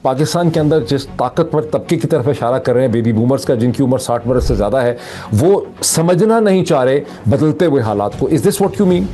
पाकिस्तान के अंदर जिस ताकतवर तबके की तरफ इशारा कर रहे हैं बेबी बूमर्स का, जिनकी उम्र 60 बरस से ज़्यादा है, वो समझना नहीं चाह रहे बदलते हुए हालात को। Is this what you mean?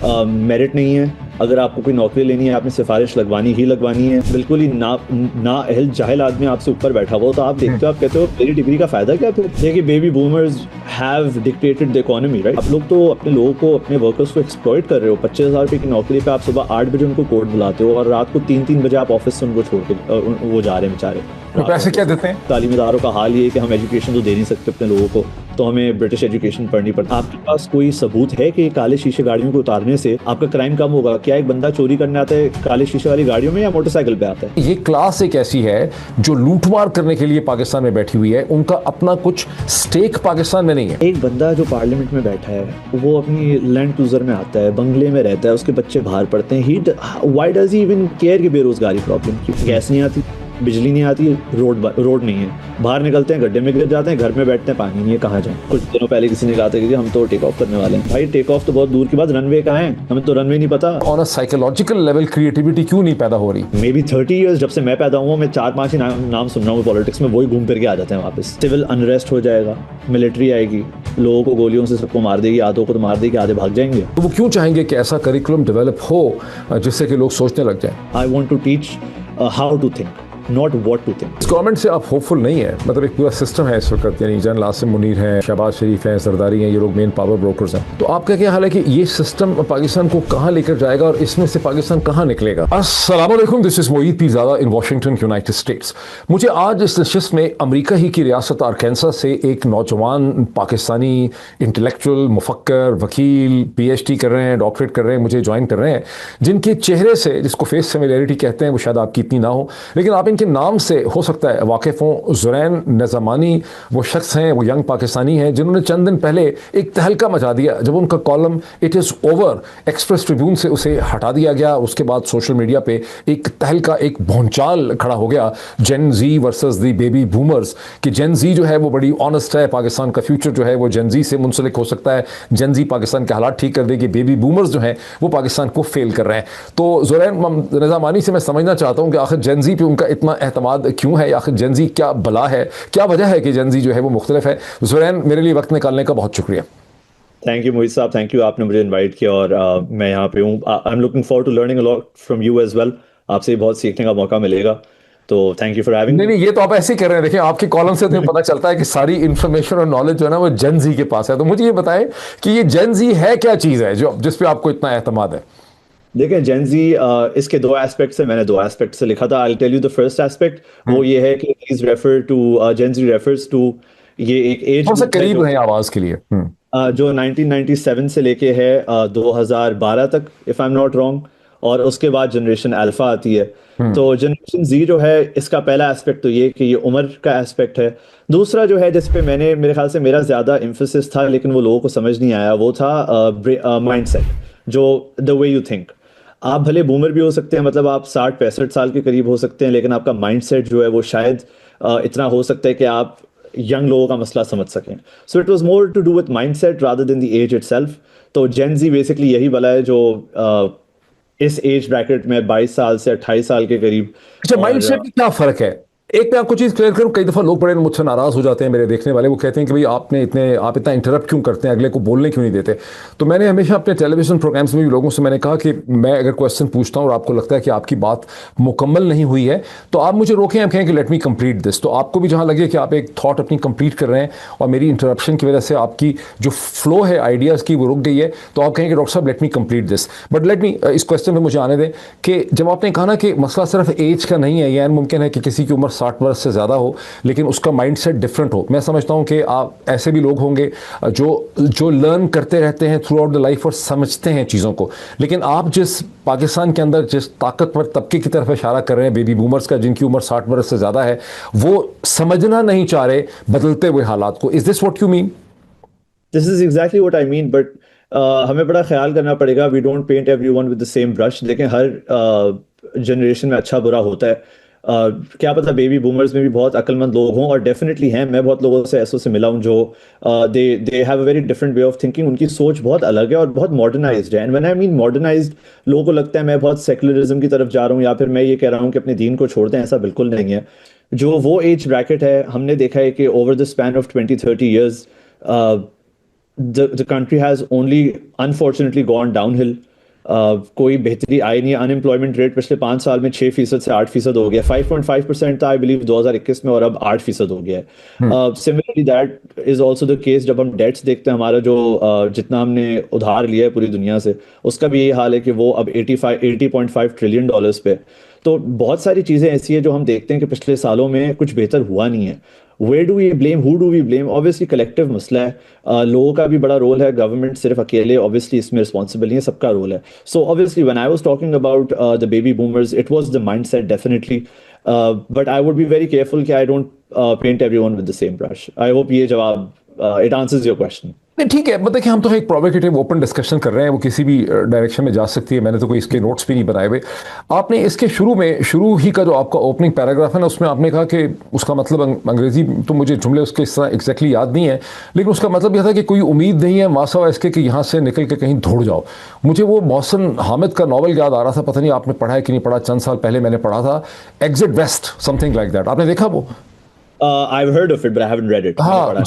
Merit नहीं है। अगर आपको कोई नौकरी लेनी है, आपने सिफारिश लगवानी ही लगवानी है। बिल्कुल ही ना अहल जाहिल आदमी आपसे ऊपर बैठा हुआ, तो आप देखते हो, आप कहते हो मेरी डिग्री का फायदा क्या? फिर देखिए, baby boomers have dictated the economy, right? आप लोग तो अपने लोगों को, अपने वर्कर्स को एक्सप्लॉइट कर रहे हो। 25,000 रुपये की नौकरी पे आप सुबह 8 बजे उनको कोर्ट बुलाते हो और रात को 3-3 बजे आप ऑफिस से उनको छोड़ के वो जा रहे हैं बेचारे। तो पैसे क्या देते हैं? तालीम इदारों का हाल ये है कि हम एजुकेशन तो दे नहीं सकते अपने लोगों को, तो हमें ब्रिटिश एजुकेशन पढ़नी पड़ती है। आपके पास कोई सबूत है कि काले शीशे गाड़ियों को उतारने से आपका क्राइम कम होगा? क्या एक बंदा चोरी करने आता है काले शीशे वाली गाड़ियों में या मोटरसाइकिल पे आता है? ये क्लास एक ऐसी है जो लूटमार करने के लिए पाकिस्तान में बैठी हुई है, उनका अपना कुछ स्टेक पाकिस्तान में नहीं है। एक बंदा जो पार्लियामेंट में बैठा है, वो अपनी लैंड क्रूजर में आता है, बंगले में रहता है, उसके बच्चे बाहर पढ़ते हैं, why does he even care की बेरोजगारी प्रॉब्लम की? गैस नहीं आती, बिजली नहीं आती, रोड नहीं है, बाहर निकलते हैं गड्ढे में गिर जाते हैं, घर में बैठते हैं, पानी नहीं है, कहाँ जाएं? कुछ दिनों पहले किसी ने कहा था कि हम तो टेक ऑफ करने वाले हैं। भाई टेक ऑफ तो बहुत दूर की बात, रनवे कहाँ है? हमें तो रनवे नहीं पता। On a psychological level creativity क्यों नहीं पैदा हो रही? मे बी 30 ईयर्स जब से मैं पैदा हुआ, मैं 4-5 ही नाम सुन रहा हूँ पॉलिटिक्स में, वही घूम फिर के आ जाते हैं वापस। सिविल अनरेस्ट हो जाएगा, मिलिट्री आएगी, लोगों को गोलियों से सबको मार देगी, आधों को तो मार देगी, आधे भाग जाएंगे। तो वो क्यों चाहेंगे कि ऐसा करिकुलम डेवलप हो जिससे कि लोग सोचने लग जाएं? I want to teach how to think, not what to think. इस गवर्नमेंट से आप होपफुल नहीं है? मतलब एक पूरा सिस्टम है इस वक्त, यानी जनरल आसिम मुनीर हैं, शहबाज शरीफ हैं, सरदारी हैं, ये लोग मेन पावर ब्रोकर्स हैं। तो आपका क्या हाल है कि ये सिस्टम पाकिस्तान को कहाँ लेकर जाएगा और इसमें से पाकिस्तान कहाँ निकलेगा? अस्सलाम वालेकुम, this is Moid Pirzada in Washington, United states. मुझे आज इस नशिस्त में अमेरिका ही की रियासत आरकानसास से एक नौजवान पाकिस्तानी इंटेलेक्चुअल, मुफक्कर, वकील, PhD कर रहे हैं, डॉक्टरेट कर रहे हैं, मुझे ज्वाइन कर रहे हैं, जिनके चेहरे से, जिसको फेस फेमिलियरिटी कहते हैं, वो शायद आपकी इतनी ना हो, लेकिन आप इनके नाम से हो सकता है वाकिफ हों। ज़ुरैन नज़ामानी वो शख्स हैं, वो यंग पाकिस्तानी हैं जिन्होंने चंद दिन पहले एक तहलका मचा दिया जब उनका column it is over express Tribune से उसे हटा दिया गया। उसके बाद सोशल मीडिया पे एक तहलका, एक भौंचाल खड़ा हो गया, जेन जी वर्सेस दी बेबी बूमर्स, कि जेन जी जो है वो बड़ी ऑनेस्ट है, पाकिस्तान का फ्यूचर जो है वो जेन जी से मुंसलिक हो सकता है, जेन जी पाकिस्तान के हालात ठीक कर देगी, बेबी बूमर्स जो हैं वो पाकिस्तान को फेल कर रहे हैं। तो ज़ुरैन नज़ामानी से मैं समझना चाहता हूँ कि आखिर जेन जी पे उनका इतना एतमाद क्यों है? आखिर जेनजी क्या बला है, क्या वजह है कि जेनजी जो है वो मुख्तलिफ है? ज़ुरैन, मेरे लिए वक्त निकालने का बहुत शुक्रिया। थैंक यू मोहित साहब, थैंक यू, आपने मुझे इनवाइट किया और मैं यहाँ पे हूँ। I am looking forward to learning a lot from you as well. आपसे बहुत सीखने का मौका मिलेगा, तो थैंक यू फॉर हैविंग नहीं नहीं, ये तो आप ऐसे ही कर रहे हैं। देखिए, आपके कॉलम से तो पता चलता है कि सारी इन्फॉर्मेशन और नॉलेज जो है ना वो जेनजी के पास है। तो मुझे ये बताएं कि ये जेनजी है क्या चीज़ है जो जिस पे आपको इतना एतमाद है? देखिए, जेनजी इसके दो एस्पेक्ट्स हैं, मैंने दो एस्पेक्ट से लिखा था। I tell you the first aspect, वो ये है कि जेनजी रेफर्स टू, ये एक एज थोड़ा सा ग्रुप है करीब जो है आवाज के लिए। जो 1997 से लेके है 2012 तक, if I am not wrong, और उसके बाद जनरेशन अल्फा आती है। तो जनरेशन जी जो है, इसका पहला एस्पेक्ट तो ये कि ये उम्र का एस्पेक्ट है। दूसरा जो है, जिस पे मैंने, मेरे ख्याल से मेरा ज़्यादा एम्फोसिस था लेकिन वो लोगों को समझ नहीं आया, वो था माइंडसेट, जो द वे यू थिंक। आप भले बूमर भी हो सकते हैं, मतलब आप 60-65 साल के करीब हो सकते हैं, लेकिन आपका माइंडसेट जो है वो शायद इतना हो सकता है कि आप यंग लोगों का मसला समझ सकें। So it was more to do with mindset rather than the age itself. तो जेन जी बेसिकली यही वाला है जो इस एज ब्रैकेट में 22 साल से 28 साल के करीब। अच्छा, और माइंडसेट में क्या फर्क है? एक मैं आपको चीज़ क्लियर करूं, कई दफ़ा लोग बड़े मुझसे नाराज़ हो जाते हैं, मेरे देखने वाले, वो कहते हैं कि भाई आप इतना इंटरप्ट क्यों करते हैं, अगले को बोलने क्यों नहीं देते? तो मैंने हमेशा अपने टेलीविजन प्रोग्राम्स में भी लोगों से मैंने कहा कि मैं अगर क्वेश्चन पूछता हूं और आपको लगता है कि आपकी बात मुकम्मल नहीं हुई है तो आप मुझे रोकें, आप कहें कि लेट मी कंप्लीट दिस। तो आपको भी जहां लगे कि आप एक थॉट अपनी कंप्लीट कर रहे हैं और मेरी इंटरप्शन की वजह से आपकी जो फ्लो है आइडियाज़ की वो रुक गई है, तो आप कहें कि डॉक्टर साहब let me complete this. But let me इस क्वेश्चन पर मुझे आने दें कि जब आपने कहा ना कि मसला सिर्फ एज का नहीं है, यानी मुमकिन है कि किसी की उम्र 60 वर्ष से ज़्यादा हो लेकिन उसका माइंडसेट डिफरेंट हो। मैं समझता हूं कि आप ऐसे भी लोग होंगे जो लर्न करते रहते हैं थ्रू आउट द लाइफ और समझते हैं चीज़ों को, लेकिन आप जिस पाकिस्तान के अंदर जिस ताकतवर तबके की तरफ इशारा कर रहे हैं बेबी बूमर्स का, जिनकी उम्र 60 वर्ष से ज़्यादा है, वो समझना नहीं चाह रहे बदलते हुए हालात को। Is this what you mean? This is exactly what I mean, but हमें बड़ा ख्याल करना पड़ेगा। We don't paint everyone with the same brush. देखें, हर जनरेशन में अच्छा बुरा होता है। क्या पता बेबी बूमर्स में भी बहुत अक्लमंद लोग हों, और डेफिनेटली हैं। मैं बहुत लोगों से ऐसों से मिला हूं जो they they have a very different way of thinking. उनकी सोच बहुत अलग है और बहुत मॉडर्नाइज्ड है। And when I mean modernized, लोगों को लगता है मैं बहुत सेकुलरिज्म की तरफ जा रहा हूँ, या फिर मैं ये कह रहा हूँ कि अपने दीन को छोड़ दें। ऐसा बिल्कुल नहीं है। जो वो एज ब्रैकेट है, हमने देखा है कि over the span of 20-30 years, the country has only unfortunately gone downhill. कोई बेहतरी आई नहीं है। अनएम्प्लॉयमेंट रेट पिछले 5 साल में 6% से 8% हो गया। 5.5% था आई बिलीव 2021 में, और अब 8% हो गया है। Similarly that is also the case जब हम डेट्स देखते हैं, हमारा जो जितना हमने उधार लिया है पूरी दुनिया से, उसका भी यही हाल है कि वो अब 80.5 ट्रिलियन डॉलर्स पे। तो बहुत सारी चीज़ें ऐसी है जो हम देखते हैं कि पिछले सालों में कुछ बेहतर हुआ नहीं है। Where do we blame, who do we blame? Obviously collective मसला है। लोगों का भी बड़ा रोल है। गवर्नमेंट सिर्फ अकेले ऑब्वियसली इसमें रिस्पॉन्सिबल नहीं है, सबका रोल है। So obviously when I was talking about the baby boomers, it was the mindset definitely, but I would be very careful कि I don't paint everyone with the same brush. I hope ये जवाब it answers your question. नहीं ठीक है, मतलब कि हम तो एक प्रोवोकेटिव ओपन डिस्कशन कर रहे हैं, वो किसी भी डायरेक्शन में जा सकती है। मैंने तो कोई इसके नोट्स भी नहीं बनाए हुए। आपने इसके शुरू ही का जो आपका ओपनिंग पैराग्राफ है ना, उसमें आपने कहा कि उसका मतलब अंग्रेजी तो मुझे जुमले उसके इस तरह एग्जैक्टली याद नहीं है, लेकिन उसका मतलब यह था कि कोई उम्मीद नहीं है मासा इसके कि यहाँ से निकल के कहीं दौड़ जाओ। मुझे वो मोहसिन हामिद का नॉवल याद आ रहा था, पता नहीं आपने पढ़ा है कि नहीं पढ़ा, चंद साल पहले मैंने पढ़ा था, Exit West something like that. आपने देखा वो? I've heard of it, but I haven't read it. मैंने हाँ, पढ़ा।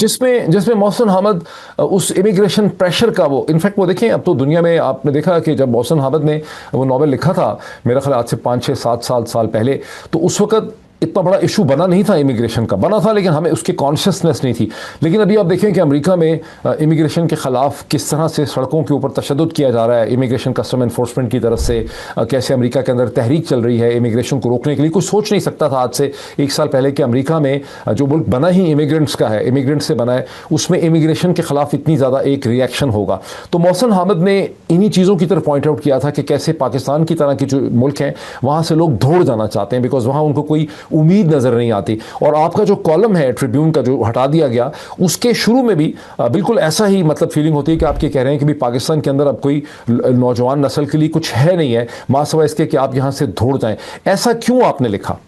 जिसमें मोहसिन हामिद उस इमिग्रेशन प्रेशर का, वो इनफैक्ट वो देखें, अब तो दुनिया में आपने देखा कि जब मोहसिन हामिद ने वो नॉवेल लिखा था, मेरा ख्याल आज से 5-6-7 साल पहले, तो उस वक्त इतना बड़ा इशू बना नहीं था इमिग्रेशन का, बना था लेकिन हमें उसकी कॉन्शियसनेस नहीं थी। लेकिन अभी आप देखें कि अमेरिका में इमिग्रेशन के ख़िलाफ़ किस तरह से सड़कों के ऊपर तशद्दुद किया जा रहा है इमिग्रेशन कस्टम इन्फोर्समेंट की तरफ से। कैसे अमेरिका के अंदर तहरीक चल रही है इमिग्रेशन को रोकने के लिए। कोई सोच नहीं सकता था आज से 1 साल पहले कि अमेरिका में जो मुल्क बना ही इमिग्रेंट्स का है, इमिग्रेंट से बना है, उसमें इमिग्रेशन के ख़िलाफ़ इतनी ज़्यादा एक रिएक्शन होगा। तो मोहसिन हामिद ने इन्हीं चीज़ों की तरफ पॉइंट आउट किया था कि कैसे पाकिस्तान की तरह के जो मुल्क हैं वहाँ से लोग दौड़ जाना चाहते हैं, बिकॉज वहाँ उनको कोई उम्मीद नजर नहीं आती। और आपका जो कॉलम है ट्रिब्यून का जो हटा दिया गया, उसके शुरू में भी बिल्कुल ऐसा ही मतलब फीलिंग होती है कि आप ये कह रहे हैं कि भी पाकिस्तान के अंदर अब कोई नौजवान नस्ल के लिए कुछ है नहीं है, मासवा इसके कि आप यहां से दौड़ जाएं। ऐसा क्यों आपने लिखा?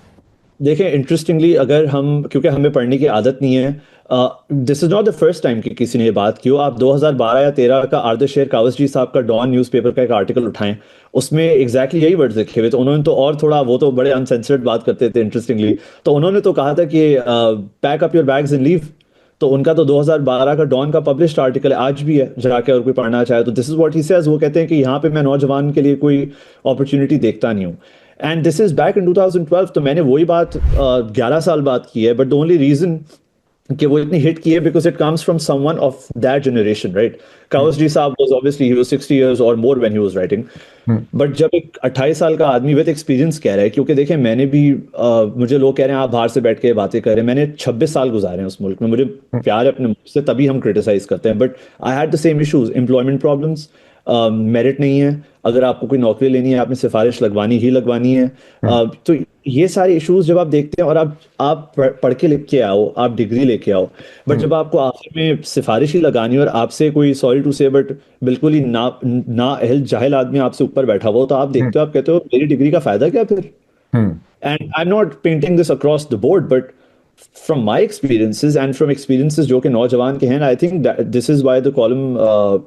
देखें, इंटरेस्टिंगली, अगर हम, क्योंकि हमें पढ़ने की आदत नहीं है, this is not the first time कि किसी ने ये बात की हो। आप 2012 या 13 का आर्दर शेर कावसजी साहब का डॉन न्यूज़पेपर का एक आर्टिकल उठाएं, उसमें एग्जैक्टली यही वर्ड्स लिखे हुए। तो उन्होंने तो और थोड़ा, वो तो बड़े अनसेंसर्ड बात करते थे इंटरेस्टिंगली, तो उन्होंने तो कहा था कि pack up your bags and leave. तो उनका तो 2012 का डॉन का पब्लिश्ड आर्टिकल आज भी है, जाके और कोई पढ़ना चाहे तो। This is what he says. वो कहते हैं कि यहाँ पे मैं नौजवान के लिए कोई अपॉर्चुनिटी देखता नहीं हूँ। And this is back in 2012। तो मैंने वही बात 11 साल बाद की है, बट द ओनली रीजन कि वो इतनी हिट की है because it comes from someone of that generation, right? Cowasjee साहब was obviously, he was 60 years और more when he was writing. But जब एक 28 साल का आदमी विद एक्सपीरियंस कह रहा है, क्योंकि देखें मैंने भी मुझे लोग कह रहे हैं आप बाहर से बैठ के बातें कर रहे हैं, मैंने 26 साल गुजारे हैं उस मुल्क में, मुझे प्यार है अपने मुल्क से, तभी हम क्रिटिसाइज करते हैं। But I had the same issues, employment problems, merit नहीं है, अगर आपको कोई नौकरी लेनी है आपने सिफारिश लगवानी ही लगवानी है। तो ये सारे इश्यूज जब आप देखते हैं, और आप पढ़ के लिख के आओ, आप डिग्री लेके आओ, बट जब आपको आखिर में सिफारिश ही लगानी और आपसे कोई, सॉरी टू से, बट बिल्कुल ही ना अहल जाहिल आदमी आपसे ऊपर बैठा हुआ, तो आप देखते हो, आप कहते हो मेरी डिग्री का फायदा क्या फिर? And I am not painting this across the board, but from my experiences and from experiences जो कि नौजवान के हैं, I think that this is why the column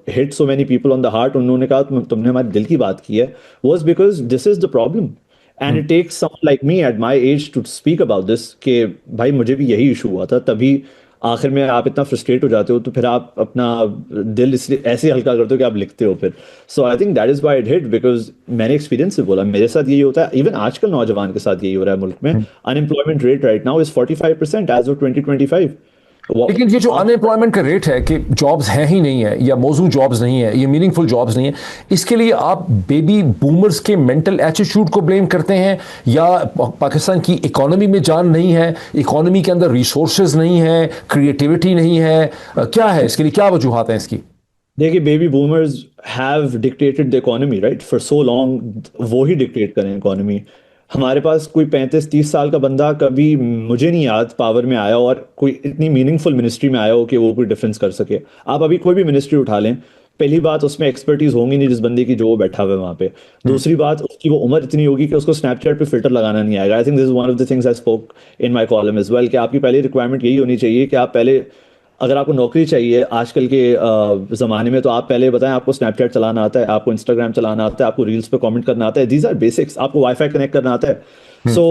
hit so many people on the heart. उन्होंने कहा तुमने हमारे दिल की बात की है, was because this is the problem and it takes someone like me at my age to speak about this कि भाई मुझे भी यही इशू हुआ था। तभी आखिर में आप इतना फ्रस्ट्रेट हो जाते हो, तो फिर आप अपना दिल इसलिए ऐसे हल्का करते हो कि आप लिखते हो फिर। So I think that is why it hit, because मैंने एक्सपीरियंस से बोला, मेरे साथ यही होता है, इवन आजकल नौजवान के साथ यही हो रहा है मुल्क में। Unemployment rate right now is 45% as of 2025। लेकिन ये जो अनएम्प्लॉयमेंट का रेट है कि जॉब्स हैं ही नहीं है, या मौजूद जॉब्स नहीं है, ये मीनिंगफुल जॉब्स नहीं है, इसके लिए आप बेबी बूमर्स के मेंटल एटीट्यूड को ब्लेम करते हैं, या पाकिस्तान की इकोनॉमी में जान नहीं है, इकोनॉमी के अंदर रिसोर्सेज नहीं है, क्रिएटिविटी नहीं है, क्या है इसके लिए, क्या वजूहात हैं इसकी? देखिए, baby boomers have dictated the economy, right, for so long. वो ही डिक्टेट करें इकोनॉमी। हमारे पास कोई 35-30 साल का बंदा कभी, मुझे नहीं याद, पावर में आया और कोई इतनी मीनिंगफुल मिनिस्ट्री में आया हो कि वो कोई डिफरेंस कर सके। आप अभी कोई भी मिनिस्ट्री उठा लें, पहली बात, उसमें एक्सपर्टीज होंगी नहीं जिस बंदे की जो वो बैठा हुआ है वहां पे। दूसरी बात, उसकी वो उम्र इतनी होगी कि उसको स्नैपचैट पे फिल्टर लगाना नहीं आएगा। I think this is one of the things I spoke in my column as well, कि आपकी पहली रिक्वायरमेंट यही होनी चाहिए कि आप पहले, अगर आपको नौकरी चाहिए आजकल के ज़माने में, तो आप पहले बताएं आपको स्नैपचैट चलाना आता है, आपको इंस्टाग्राम चलाना आता है, आपको रील्स पे कमेंट करना आता है। These our basics. आपको वाईफाई कनेक्ट करना आता है। सो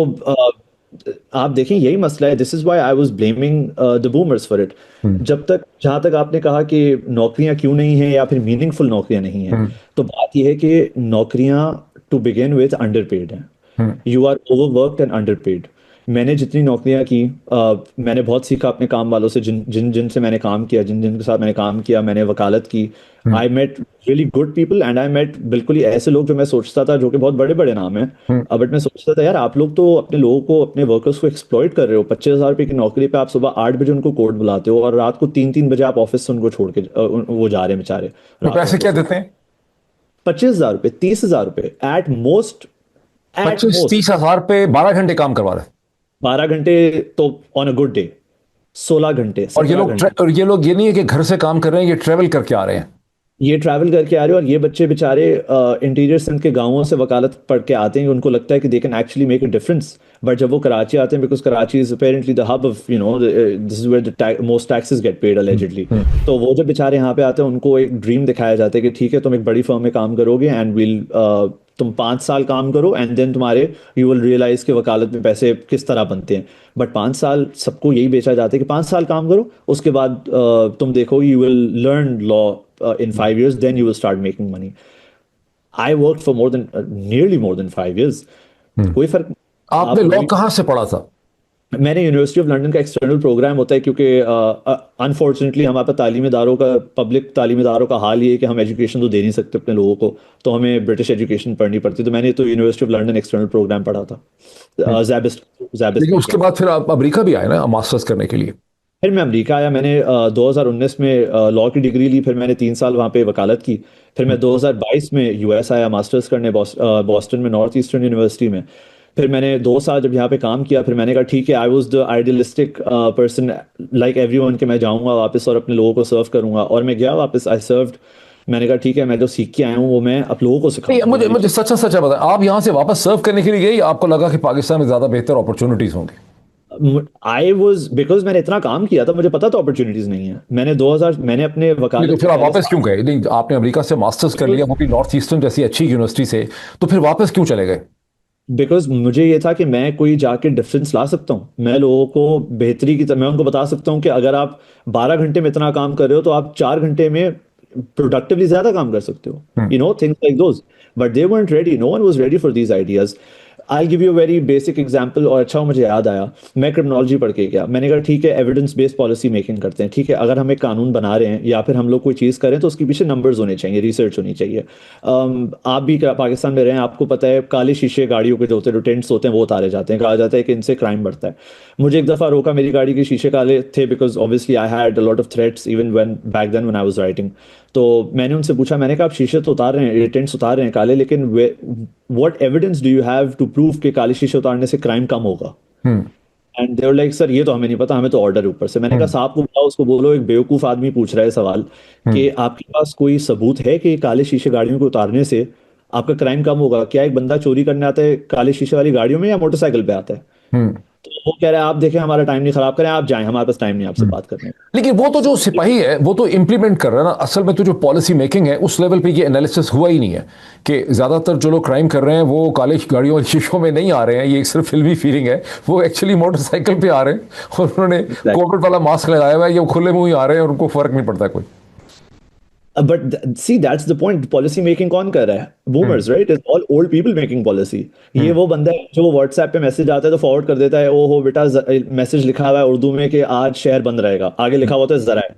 आप देखें, यही मसला है। This is why I was blaming the boomers for it. जब तक, जहां तक आपने कहा कि नौकरियां क्यों नहीं हैं या फिर मीनिंगफुल नौकरियां नहीं हैं, तो बात यह है कि नौकरियां टू बिगिन विद अंडरपेड हैं। You are overworked and underpaid. मैंने जितनी नौकरियां की, मैंने बहुत सीखा अपने काम वालों से, जिन जिन जिनसे मैंने काम किया, जिन जिनके साथ मैंने काम किया। मैंने वकालत की। I met really good people and I met बिल्कुल ही ऐसे लोग जो मैं सोचता था, जो कि बहुत बड़े बड़े नाम हैं, बट मैं सोचता था यार आप लोग तो अपने लोगों को, अपने वर्कर्स को एक्सप्लॉइट कर रहे हो। 25,000 रुपये की नौकरी पे आप सुबह 8 बजे उनको कोर्ट बुलाते हो और रात को 3-3 बजे आप ऑफिस से उनको छोड़ के वो जा रहे हैं बेचारे तो रात को पैसे क्या ऑफिस। देते हैं? 25,000 रुपये, 30,000 रुपये एट मोस्ट, एट 25-30 हज़ार पे 12 घंटे काम करवा रहे हैं? 12 घंटे तो ऑन अ गुड डे, 16 घंटे, और ये 17 घंटे। और ये लोग ये नहीं है कि घर से काम कर रहे हैं, ये ट्रेवल करके आ रहे हैं। ये ट्रैवल करके आ रहे हो, और ये बच्चे बेचारे इंटीरियर सिंध के गांवों से वकालत पढ़ के आते हैं। उनको लगता है कि they can actually make a difference, but जब वो कराची आते हैं, because Karachi is apparently the hub of, you know, this is where the most taxes get paid allegedly. तो वो जब बेचारे यहाँ पे आते हैं, उनको एक ड्रीम दिखाया जाता है कि ठीक है, तुम एक बड़ी फर्म में काम करोगे एंड विल, तुम 5 साल काम करो एंड देन तुम्हारे, यू विल रियलाइज कि वकालत में पैसे किस तरह बनते हैं। बट 5 साल सबको यही बेचा जाता है कि 5 साल काम करो, उसके बाद तुम देखो, you will learn law in 5 years, then you will start making money. I worked for more than nearly more than 5 years. कोई फर्क, आपने आप लॉ वही, कहाँ से पढ़ा था? मैंने यूनिवर्सिटी ऑफ लंदन का एक्सटर्नल प्रोग्राम होता है, क्योंकि अनफॉर्चुनेटली हमारे पास तालीम इदारों का, पब्लिक तालीम इदारों का हाल ये है कि हम एजुकेशन तो दे नहीं सकते अपने लोगों को, तो हमें ब्रिटिश एजुकेशन पढ़नी पड़ती। तो मैंने तो university of London external program पढ़ा था, जैबिस्ट जैबिस्ट लेकिन उसके करके। बाद फिर आप अमेरिका भी आए ना मास्टर्स करने के लिए? फिर मैं अमेरिका आया। मैंने 2019 में लॉ की डिग्री ली। फिर मैंने 3 साल वहाँ पे वकालत की। फिर मैं 2022 में यूएस आया मास्टर्स करने, बॉस्टन में, नॉर्थ ईस्टर्न यूनिवर्सिटी में। फिर मैंने 2 साल जब यहाँ पे काम किया, फिर मैंने कहा ठीक है, I was the idealistic person like everyone, कि मैं जाऊँगा वापस और अपने लोगों को सर्व करूंगा। और मैं गया वापस, आई सर्व्ड। मैंने कहा ठीक है, मैं जो सीख के आया हूँ वो मैं आप लोगों को नहीं, सिखाऊंगा। मुझे मैंने मुझे सच्चा सच्चा बताएं, आप यहाँ से वापस सर्व करने के लिए गए या आपको लगा कि पाकिस्तान में ज्यादा बेहतर अपॉर्चुनिटीज होंगी? आई वॉज, बिकॉज मैंने इतना काम किया था, मुझे पता था अपॉर्चुनिटीज नहीं है। मैंने 2000, मैंने अपने नहीं तो वकालत के फिर आप पहले वापस क्यों गए? नहीं, आपने अमेरिका से मास्टर्स कर लिया, वो भी नॉर्थ ईस्टर्न जैसी अच्छी यूनिवर्सिटी से, तो फिर वापस क्यों चले गए? बिकॉज मुझे ये था कि मैं कोई जाके डिफरेंस ला सकता हूँ। मैं लोगों को बेहतरी की तरह, मैं उनको बता सकता हूँ कि अगर आप 12 घंटे में इतना काम कर रहे हो, तो आप 4 घंटे में प्रोडक्टिवली ज्यादा काम कर सकते हो, you know, things like those. But they weren't ready, no one was ready for these ideas. I give you very basic example, और अच्छा मुझे याद आया, मैं क्रिमिनोलॉजी पढ़ के गया। मैंने कहा ठीक है, एविडेंस बेस्ड पॉलिसी मेकिंग करते हैं। ठीक है, अगर हम एक कानून बना रहे हैं या फिर हम लोग कोई चीज़ करें, तो उसके पीछे नंबर्स होने चाहिए, रिसर्च होनी चाहिए। आप भी पाकिस्तान में रहे हैं, आपको पता है, काले शीशे गाड़ियों के जो होते हैं, जो टेंट्स होते हैं, वो उतारे जाते हैं। कहा जाता है कि इनसे क्राइम बढ़ता है। मुझे एक दफ़ा रोका, मेरी गाड़ी के शीशे काले थे, because obviously I had a lot of threats even when back then when I was writing. तो मैंने उनसे पूछा, मैंने कहा आप शीशे तो उतार रहे हैं, टेंट्स उतार रहे हैं काले, लेकिन what evidence do you have to prove कि काले शीशे उतारने से क्राइम कम होगा? Hmm. And they were like sir ये तो हमें नहीं पता, हमें तो ऑर्डर है ऊपर से। मैंने कहा साहब को बुलाओ, उसको बोलो, एक बेवकूफ आदमी पूछ रहा है सवाल कि आपके पास कोई सबूत है कि काले शीशे गाड़ियों को उतारने से आपका क्राइम कम होगा? क्या एक बंदा चोरी करने आता है काले शीशे वाली गाड़ियों में या मोटरसाइकिल पे आता है? हम्म। तो वो कह रहा है आप देखें, हमारा टाइम नहीं खराब करें, आप जाएं, हमारे पास टाइम नहीं आपसे बात करने का। लेकिन वो तो जो सिपाही है वो तो इंप्लीमेंट कर रहा है ना, असल में तो जो पॉलिसी मेकिंग है उस लेवल पे ये एनालिसिस हुआ ही नहीं है कि ज़्यादातर जो लोग क्राइम कर रहे हैं वो काले गाड़ियों और शीशों में नहीं आ रहे हैं। ये एक सिर्फ फिल्मी फीलिंग है, वो एक्चुअली मोटरसाइकिल पे आ रहे हैं और उन्होंने कोविड वाला मास्क लगाया हुआ है, ये खुले मुंह ही आ रहे हैं और उनको फर्क नहीं पड़ता कोई। But see that's the point, policy making कौन कर रहा है? Boomers, right? It's all old people making policy. ये वो बंदा है जो व्हाट्सएप पे मैसेज आता है तो फॉरवर्ड कर देता है, ओ हो बेटा, मैसेज लिखा हुआ है उर्दू में कि आज शहर बंद रहेगा, आगे लिखा हुआ तो जरा है।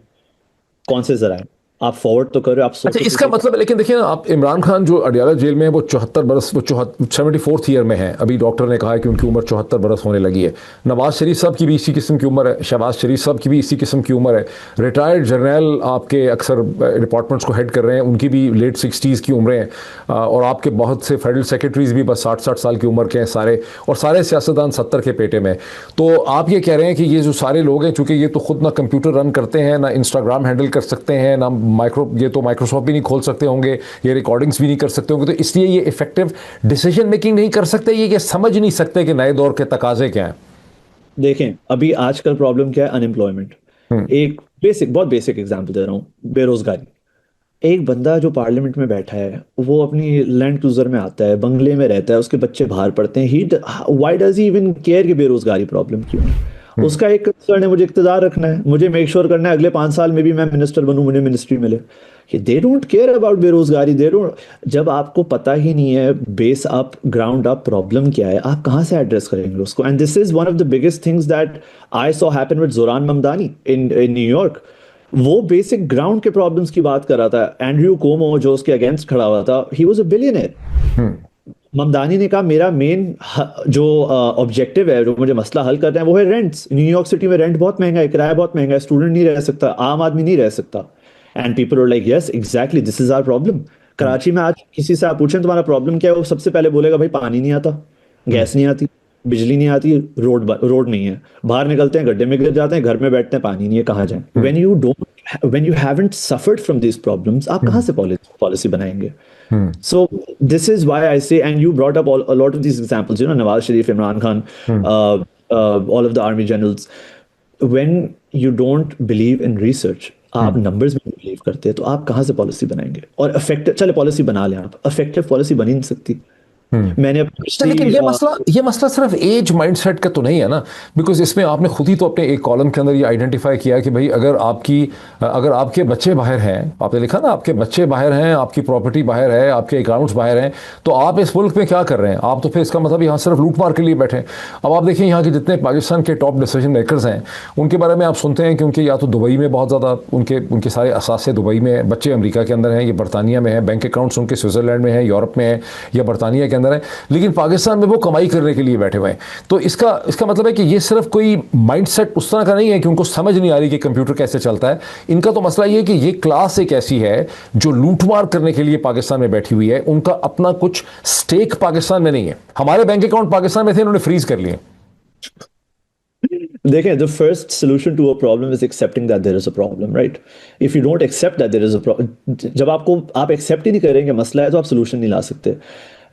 कौन से जरा है? आप फॉरवर्ड तो करो, आप अच्छा, सोचो इसका किसी का। मतलब, लेकिन देखिए ना, आप इमरान खान जो अडियाला जेल में है वो 74 बरस, वो 74th ईयर में है अभी। डॉक्टर ने कहा है कि उनकी उम्र 74 बरस होने लगी है। नवाज शरीफ साहब की भी इसी किस्म की उम्र है, शहबाज शरीफ साहब की भी इसी किस्म की उम्र है। रिटायर्ड जर्नल आपके अक्सर डिपार्टमेंट्स को हेड कर रहे हैं, उनकी भी लेट 60s की उम्रें हैं। और आपके बहुत से फेडरल सेक्रेटरीज भी बस 60-60 साल की उम्र के हैं सारे, और सारे सियासतदान 70 के पेटे में। तो आप ये कह रहे हैं कि ये जो सारे लोग हैं, चूंकि ये तो खुद ना कंप्यूटर रन करते हैं, ना इंस्टाग्राम हैंडल कर सकते हैं, ना ये तो माइक्रोसॉफ्ट भी नहीं खोल सकते होंगे, ये रिकॉर्डिंग्स भी नहीं कर सकते होंगे, तो इसलिए ये इफेक्टिव डिसीजन मेकिंग नहीं कर सकते, ये समझ नहीं सकते कि नए दौर के तकाजे क्या हैं। देखें अभी आजकल प्रॉब्लम क्या है, अनएम्प्लॉयमेंट। एक बहुत बेसिक एग्जांपल दे रहा हूँ, बेरोजगारी। एक बंदा जो पार्लियामेंट में बैठा है, वो अपनी लैंड क्रूजर में आता है, बंगले में रहता है, उसके बच्चे बाहर पढ़ते हैं, he why does he even care कि बेरोजगारी प्रॉब्लम क्यों है? उसका एक कंसर्न है, मुझे इक्तदार रखना है, मुझे मेक श्योर करना है अगले 5 साल में भी मैं मिनिस्टर बनूं, मुझे मिनिस्ट्री मिले। दे डोंट केयर अबाउट बेरोजगारी, दे डोंट। जब आपको पता ही नहीं है base up ground up problem क्या है, आप कहाँ से एड्रेस करेंगे उसको? And this is one of the biggest things that I saw happen with Zohran Mamdani in New York. वो बेसिक ग्राउंड के प्रॉब्लम्स की बात कर रहा था। एंड्रयू कोमो जो उसके अगेंस्ट खड़ा हुआ था, he was a billionaire. Mamdani ने कहा मेरा मेन जो ऑब्जेक्टिव है, जो मुझे मसला हल करना है, वो है रेंट्स। न्यूयॉर्क सिटी में रेंट बहुत महंगा है, किराया बहुत महंगा है, स्टूडेंट नहीं रह सकता, आम आदमी नहीं रह सकता। And people are like yes exactly this is our problem. Karachi में आज किसी से आप पूछें तुम्हारा प्रॉब्लम क्या है, वो सबसे पहले बोलेगा भाई पानी नहीं आता, गैस नहीं आती, बिजली नहीं आती, रोड नहीं है। बाहर निकलते हैं गड्ढे में गिर जाते हैं, घर में बैठते हैं, पानी नहीं है, कहाँ जाएं? When you haven't suffered from these problems, आप कहाँ से पॉलिसी बनाएंगे? So this is why I say, and you brought up a lot of these examples, Nawaz Sharif, Imran Khan, all of the army generals. When you don't believe in research, आप numbers में believe करते हैं, तो आप कहाँ से policy बनाएंगे? और इफेक्टिव, चले पॉलिसी बना लें आप, इफेक्टिव पॉलिसी बनी नहीं सकती। मैंने लेकिन ये मसला सिर्फ एज माइंडसेट का तो नहीं है ना, बिकॉज इसमें आपने खुद ही तो अपने एक कॉलम के अंदर ये आइडेंटिफाई किया कि भाई अगर आपके बच्चे बाहर हैं, आपने लिखा ना आपके बच्चे बाहर हैं, आपकी प्रॉपर्टी बाहर है, आपके अकाउंट्स बाहर हैं, तो आप इस मुल्क में क्या कर रहे हैं? आप तो फिर इसका मतलब यहाँ सिर्फ लूट मार के लिए बैठे हैं। अब आप देखिए यहाँ के जितने पाकिस्तान के टॉप डिसीजन मेकर्स हैं, उनके बारे में आप सुनते हैं कि उनके या तो दुबई में बहुत ज़्यादा उनके सारे असासे दुबई में, बच्चे अमेरिका के अंदर हैं, ये बरतानिया में है, बैंक अकाउंट्स उनके स्विट्ज़रलैंड में है, यूरोप में है या बरतानिया के अंदर है, लेकिन पाकिस्तान में वो कमाई करने के लिए बैठे हुए हैं। तो इसका मतलब है कि ये सिर्फ कोई माइंडसेट उस तरह का नहीं है कि उनको समझ नहीं आ रही कि कंप्यूटर कैसे चलता है। इनका तो मसला ये है कि ये क्लास एक ऐसी है जो लूटमार करने के लिए पाकिस्तान में बैठी हुई है, उनका अपना कुछ स्टेक पाकिस्तान में नहीं है। हमारे बैंक अकाउंट पाकिस्तान में थे, इन्होंने फ्रीज कर लिए। देखें, the first solution to a problem is accepting that there is a problem, right? If you don't accept that there is a problem, जब आप एक्सेप्ट ही नहीं करेंगे मसला है, तो आप सोल्यूशन नहीं ला सकते।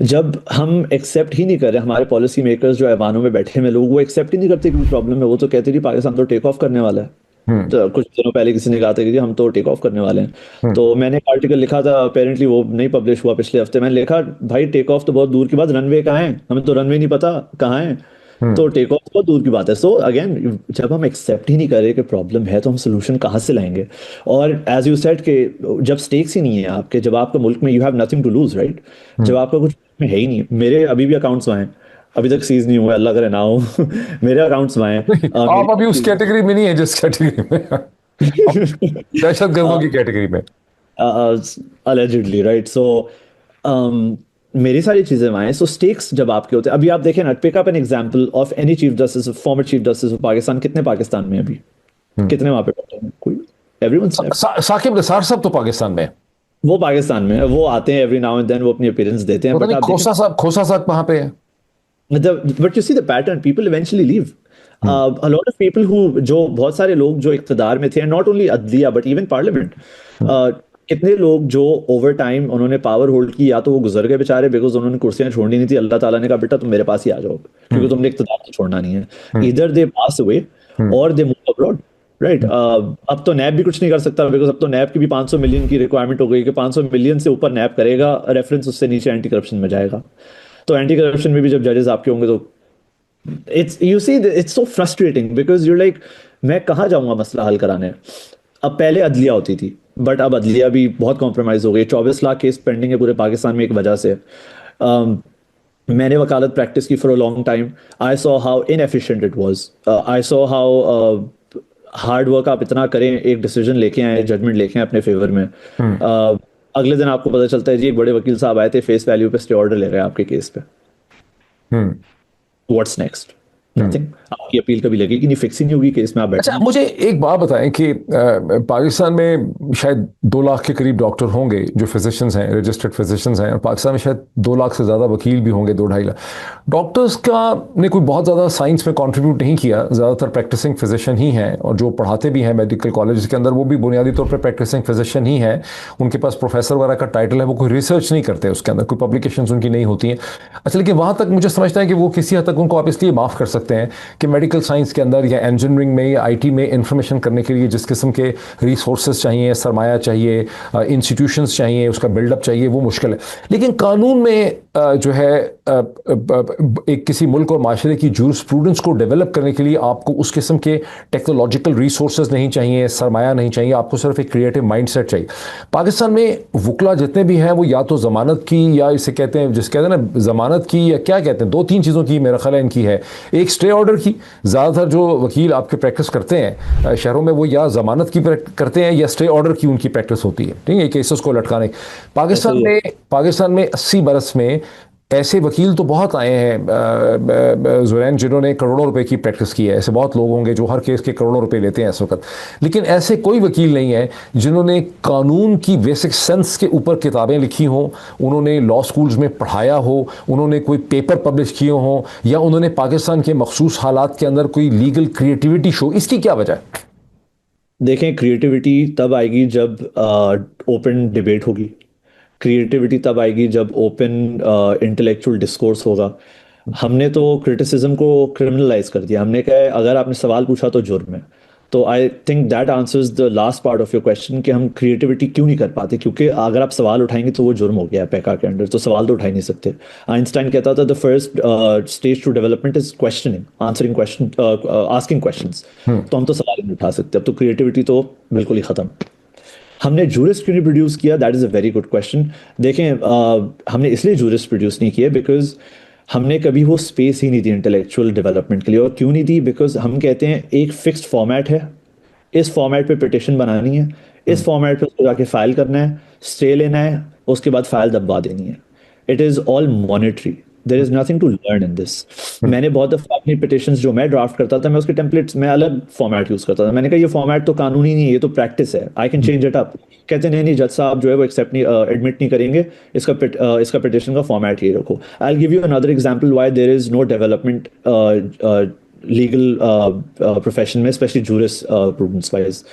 जब हम एक्सेप्ट ही नहीं कर रहे, हमारे पॉलिसी मेकर्स जो ऐवानों में बैठे हुए लोग, वो एक्सेप्ट ही नहीं करते कि प्रॉब्लम है। वो तो कहते हैं पाकिस्तान तो टेक ऑफ करने वाला है। तो कुछ दिनों पहले किसी ने कहा था कि हम तो टेक ऑफ करने वाले हैं। तो मैंने एक आर्टिकल लिखा था, अपेरेंटली वो नहीं पब्लिश हुआ पिछले हफ्ते। मैंने लिखा भाई टेक ऑफ तो बहुत दूर की बात, रनवे कहाँ है? हमें तो रनवे नहीं पता कहाँ है। तो टेक ऑफ बहुत दूर की बात है। सो अगेन, जब हम एक्सेप्ट ही नहीं करें कि प्रॉब्लम है, तो हम सोल्यूशन कहाँ से लाएंगे? और एज यू सेड कि जब स्टेक्स ही नहीं है आपके, जब आपका मुल्क में you have nothing to lose, right? जब आपका कुछ में है ही नहीं। मेरे अभी भी अकाउंट्स वहाँ हैं, अभी तक सीज नहीं हुआ, अल्लाह करे ना हो। मेरे अकाउंट्स वहाँ हैं। आप अभी उस कैटेगरी में नहीं है जिस कैटेगरी में दहशतगर्दों की कैटेगरी में allegedly, right? So मेरी सारी चीजें वहाँ हैं। सो स्टेक्स जब आपके होते हैं, अभी आप देखें ना, pick up an example of any chief justice, former chief justice of Pakistan. कितने पाकिस्तान में अभी, कितने वहाँ पे बैठे हैं? कोई? एवरीवन। साकिब निसार साहब तो पाकिस्तान में, वो पाकिस्तान में है, वो आते हैं एवरी नाउ एंड देन, वो अपनी अपीयरेंस देते हैं। बट खोसा साहब कहाँ पे है? But you see the pattern, people eventually leave. A lot of people who, जो बहुत सारे लोग जो इक़्तिदार में थे, नॉट ओनली अदलिया बट इवन पार्लियामेंट, कितने लोग जो ओवर टाइम उन्होंने पावर होल्ड की, या तो वो गुजर गए बेचारे बिकॉज उन्होंने कुर्सियां छोड़नी नहीं थी। अल्लाह ताला ने कहा बेटा तुम मेरे पास ही आ जाओ, क्योंकि तुमने इक़्तिदार तो छोड़ना नहीं है। इधर दे पास अवे और दे मूव अब्रॉड, राइट? अब तो नैब भी कुछ नहीं कर सकता, बिकॉज अब तो नैब की भी 500 मिलियन की रिक्वायरमेंट हो गई कि 500 मिलियन से ऊपर नैब करेगा रेफरेंस, उससे नीचे एंटी करप्शन में जाएगा। तो एंटी करप्शन में भी जब जजेस आपके होंगे, तो it's so frustrating because you're like, मैं कहाँ जाऊंगा मसला हल कराने? अब पहले अदलिया होती थी, बट अब अदलिया भी बहुत कॉम्प्रोमाइज हो गई। 24 लाख केस पेंडिंग है पूरे पाकिस्तान में एक वजह से। मैंने वकालत प्रैक्टिस की for a long time. I saw how inefficient it was. I saw how hard work आप इतना करें, एक डिसीजन लेके आए, जजमेंट लेके आए अपने फेवर में, अगले दिन आपको पता चलता है जी एक बड़े वकील साहब आए थे, फेस वैल्यू पे स्टे ऑर्डर ले रहे हैं आपके केस पे। What's next? नथिंग। आपकी अपील कभी लगेगी नहीं, फिक्स ही नहीं होगी केस में, आप अच्छा, बैठेंगे। मुझे एक बात बताएं कि पाकिस्तान में शायद 2 लाख के करीब डॉक्टर होंगे जो फिजिशियंस हैं, रजिस्टर्ड फिजिशियंस हैं, और पाकिस्तान में शायद 2 लाख से ज़्यादा वकील भी होंगे, 2-2.5 लाख। डॉक्टर्स का ने कोई बहुत ज़्यादा साइंस में कंट्रीब्यूट नहीं किया, ज़्यादातर प्रैक्टिसिंग फिजिशियन ही हैं, और जो पढ़ाते भी हैं मेडिकल कॉलेज के अंदर वो भी बुनियादी तौर पर प्रैक्टिसिंग फिजिशियन ही हैं। उनके पास प्रोफेसर वगैरह का टाइटल है, वो कोई रिसर्च नहीं करते उसके अंदर, कोई पब्लिकेशंस उनकी नहीं होती हैं। अच्छा, लेकिन वहाँ तक मुझे समझता है कि वो किसी हद तक उनको आप इसलिए माफ़ कर सकते हैं कि मेडिकल साइंस के अंदर या इंजीनियरिंग में या आईटी में इंफॉर्मेशन करने के लिए जिस किस्म के रिसोर्सेज चाहिए, सरमाया चाहिए, इंस्टीट्यूशंस चाहिए, उसका बिल्डअप चाहिए, वो मुश्किल है। लेकिन कानून में जो है एक किसी मुल्क और माशरे की जूरिस्प्रूडेंस को डेवलप करने के लिए आपको उस किस्म के टेक्नोलॉजिकल रिसोर्सेज नहीं चाहिए, सरमाया नहीं चाहिए, आपको सिर्फ एक क्रिएटिव माइंडसेट चाहिए। पाकिस्तान में वकला जितने भी हैं वो या तो ज़मानत की, या इसे कहते हैं, जिस कहते हैं ना ज़मानत की, या क्या कहते हैं, 2-3 चीज़ों की मेरा ख्याल है इनकी है। एक स्टे ऑर्डर की, ज़्यादातर जो वकील आपके प्रैक्टिस करते हैं शहरों में वो या ज़मानत की करते हैं या स्टे ऑर्डर की उनकी प्रैक्टिस होती है, ठीक है, केसेस को लटकाने। ऐसा ही है। पाकिस्तान में 80 बरस में ऐसे वकील तो बहुत आए हैं ज़ुरैन, जिन्होंने करोड़ों रुपए की प्रैक्टिस की है। ऐसे बहुत लोग होंगे जो हर केस के करोड़ों रुपए लेते हैं इस वक्त, लेकिन ऐसे कोई वकील नहीं है जिन्होंने कानून की बेसिक सेंस के ऊपर किताबें लिखी हों, उन्होंने लॉ स्कूल्स में पढ़ाया हो, उन्होंने कोई पेपर पब्लिश किए हों, या उन्होंने पाकिस्तान के मखसूस हालात के अंदर कोई लीगल क्रिएटिविटी शो। इसकी क्या वजह है? देखें, क्रिएटिविटी तब आएगी जब ओपन डिबेट होगी। क्रिएटिविटी तब आएगी जब ओपन इंटेलेक्चुअल डिस्कोर्स होगा। हमने तो क्रिटिसिज्म को क्रिमिनलाइज कर दिया। हमने कहा है, अगर आपने सवाल पूछा तो जुर्म है। तो I think that answers the last part of your question कि हम क्रिएटिविटी क्यों नहीं कर पाते, क्योंकि अगर आप सवाल उठाएंगे तो वो जुर्म हो गया है पैका के अंडर, तो सवाल तो उठा ही नहीं सकते। आइंस्टाइन कहता था the first stage to development is questioning, answering question, asking questions. तो हम तो सवाल ही नहीं उठा सकते, अब तो क्रिएटिविटी तो बिल्कुल ही खत्म। हमने जूरिस्ट क्यों नहीं प्रोड्यूस किया, that is a very good question. देखें, हमने इसलिए जूरिस्ट प्रोड्यूस नहीं किया बिकॉज हमने कभी वो स्पेस ही नहीं दी इंटेलेक्चुअल डेवलपमेंट के लिए। और क्यों नहीं दी? बिकॉज हम कहते हैं एक फिक्स्ड फॉर्मेट है, इस फॉर्मेट पे पिटिशन बनानी है, इस फॉर्मेट पे उसको जाके फाइल करना है, स्टे लेना है, उसके बाद फाइल दबवा देनी है। It is all monetary, there is nothing to learn in this. मैंने बहुत दफ़ा अपनी पिटिशंस जो मैं ड्राफ्ट करता था, मैं उसके टेम्पलेट्स में अलग फॉर्मेट यूज़ करता था। मैंने कहा ये फॉर्मेट तो कानूनी नहीं है, ये तो प्रैक्टिस है, I can change it up. कहते नहीं नहीं जज साहब जो है वो एक्सेप्ट नहीं, एडमिट नहीं करेंगे, इसका पिटिशन का फॉर्मेट ये रखो। I give you another example why there is no development legal profession में, specially jurisprudence wise.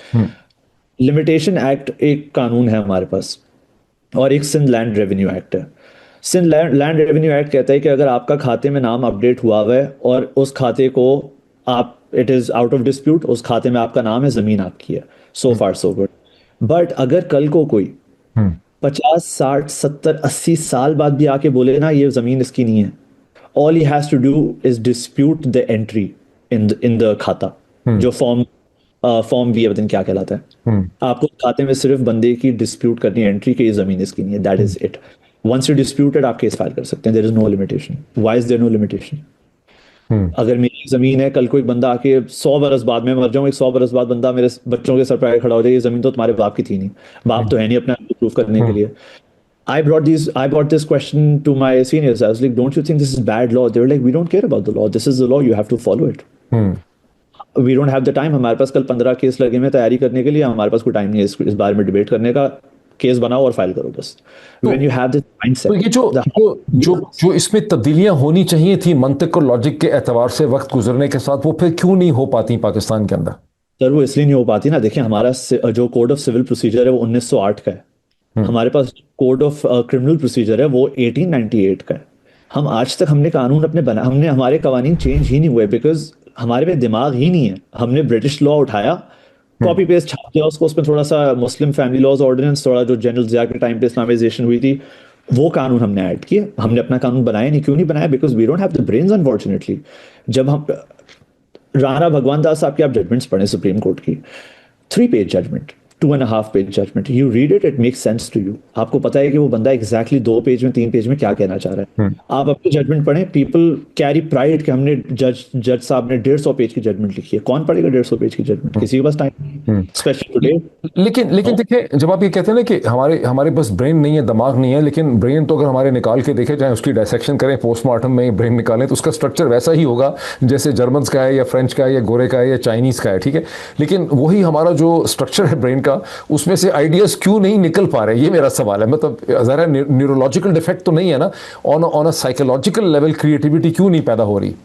Limitation act एक कानून है हमारे पास, और एक सिंध लैंड रेवेन्यू एक्ट है। सिंध लैंड रेवेन्यू एक्ट कहता है कि अगर आपका खाते में नाम अपडेट हुआ हुआ है और उस खाते को आप, it is out of dispute, उस खाते में आपका नाम है, ज़मीन आपकी है, सो फार सो गुड। बट अगर कल को कोई 50, 60, 70, 80 साल बाद भी आके बोले ना ये ज़मीन इसकी नहीं है, all he has to do is dispute the entry in the khata, जो फॉर्म भी है, पता नहीं क्या कहलाता है। आपको खाते में सिर्फ बंदे की डिस्प्यूट करनी है एंट्री, की ये ज़मीन इसकी नहीं है, that is it. Once you disputed आप केस फाइल कर सकते हैं, there is no limitation. Why is there no limitation? अगर मेरी जमीन है, कल को एक बंदा आके 100 बरस बाद में मर जाऊं, एक 100 बरस बाद बंदा मेरे बच्चों के सर पे आके खड़ा हो जाए, ये जमीन तो तुम्हारे बाप की थी नहीं, बाप तो है नहीं अपना प्रूफ करने के लिए। I brought this question to my seniors. I was like, don't you think this is bad law? They were like, we don't care about the law. This is the law. You have to follow it. We don't have the time. हमारे पास कल 15 case लगे में तैयारी करने के लिए, हमारे पास कोई टाइम नहीं है इस बारे में डिबेट करने का। केस बनाओ और फाइल करो बस। When you have this mindset, तो ये जो इसमें तब्दीलियां होनी चाहिए थी मंतिक और लॉजिक के एतबार से वक्त गुजरने के साथ, वो फिर क्यों नहीं हो पाती पाकिस्तान के अंदर? सर वो इसलिए नहीं हो पाती ना, देखिए हमारा जो कोड ऑफ सिविल प्रोसीजर है वो 1908 का है। हमारे पास कोड ऑफ क्रिमिनल प्रोसीजर है वो 1898 का है। हम आज तक हमने कानून हमने हमारे कवानीन चेंज ही नहीं हुए, बिकॉज हमारे में दिमाग ही नहीं है। हमने ब्रिटिश लॉ उठाया, कॉपी पेस्ट छाप दिया उसको, उसमें थोड़ा सा मुस्लिम फैमिली लॉज ऑर्डिनेंस, थोड़ा जो जनरल ज़िया के टाइम पे इस्लामाइजेशन हुई थी, वो कानून हमने ऐड किया। हमने अपना कानून बनाया नहीं। क्यों नहीं बनाया? Because we don't have the brains unfortunately. जब हम राणा भगवान दास साहब की आप जजमेंट्स पढ़ें सुप्रीम कोर्ट की, 3 page judgement, 2.5 page judgement, you read it, it makes sense to you, आपको पता है कि वो बंदा एग्जैक्टली 2 पेज में 3 पेज में क्या कहना चाह रहा है। आप अपनी जजमेंट पढ़ें, पीपल कैरी प्राइड कि हमने जज साहब ने 150 पेज की जजमेंट लिखी है। कौन पढ़ेगा 150 पेज की जजमेंट? किसी के पास टाइम नहीं, स्पेशली टुडे। लेकिन देखिए, जब आप ये कहते हैं ना कि हमारे हमारे पास ब्रेन नहीं है, दिमाग नहीं है, लेकिन ब्रेन तो अगर हमारे निकाल के देखे जाए, उसकी डायसेक्शन करें, पोस्टमार्टम में ब्रेन निकालें, तो उसका स्ट्रक्चर वैसा ही होगा जैसे जर्मन्स का है या फ्रेंच का है या गोरे का है या चाइनीज़ का है, ठीक है। लेकिन वही हमारा जो स्ट्रक्चर है ब्रेन का, उसमें से आइडियाज़ क्यों नहीं निकल पा रहे, ये मेरा सवाल है। मतलब ज़रा न्यूरोलॉजिकल डिफेक्ट तो नहीं है ना, on a psychological level creativity क्यों नहीं पैदा हो रही?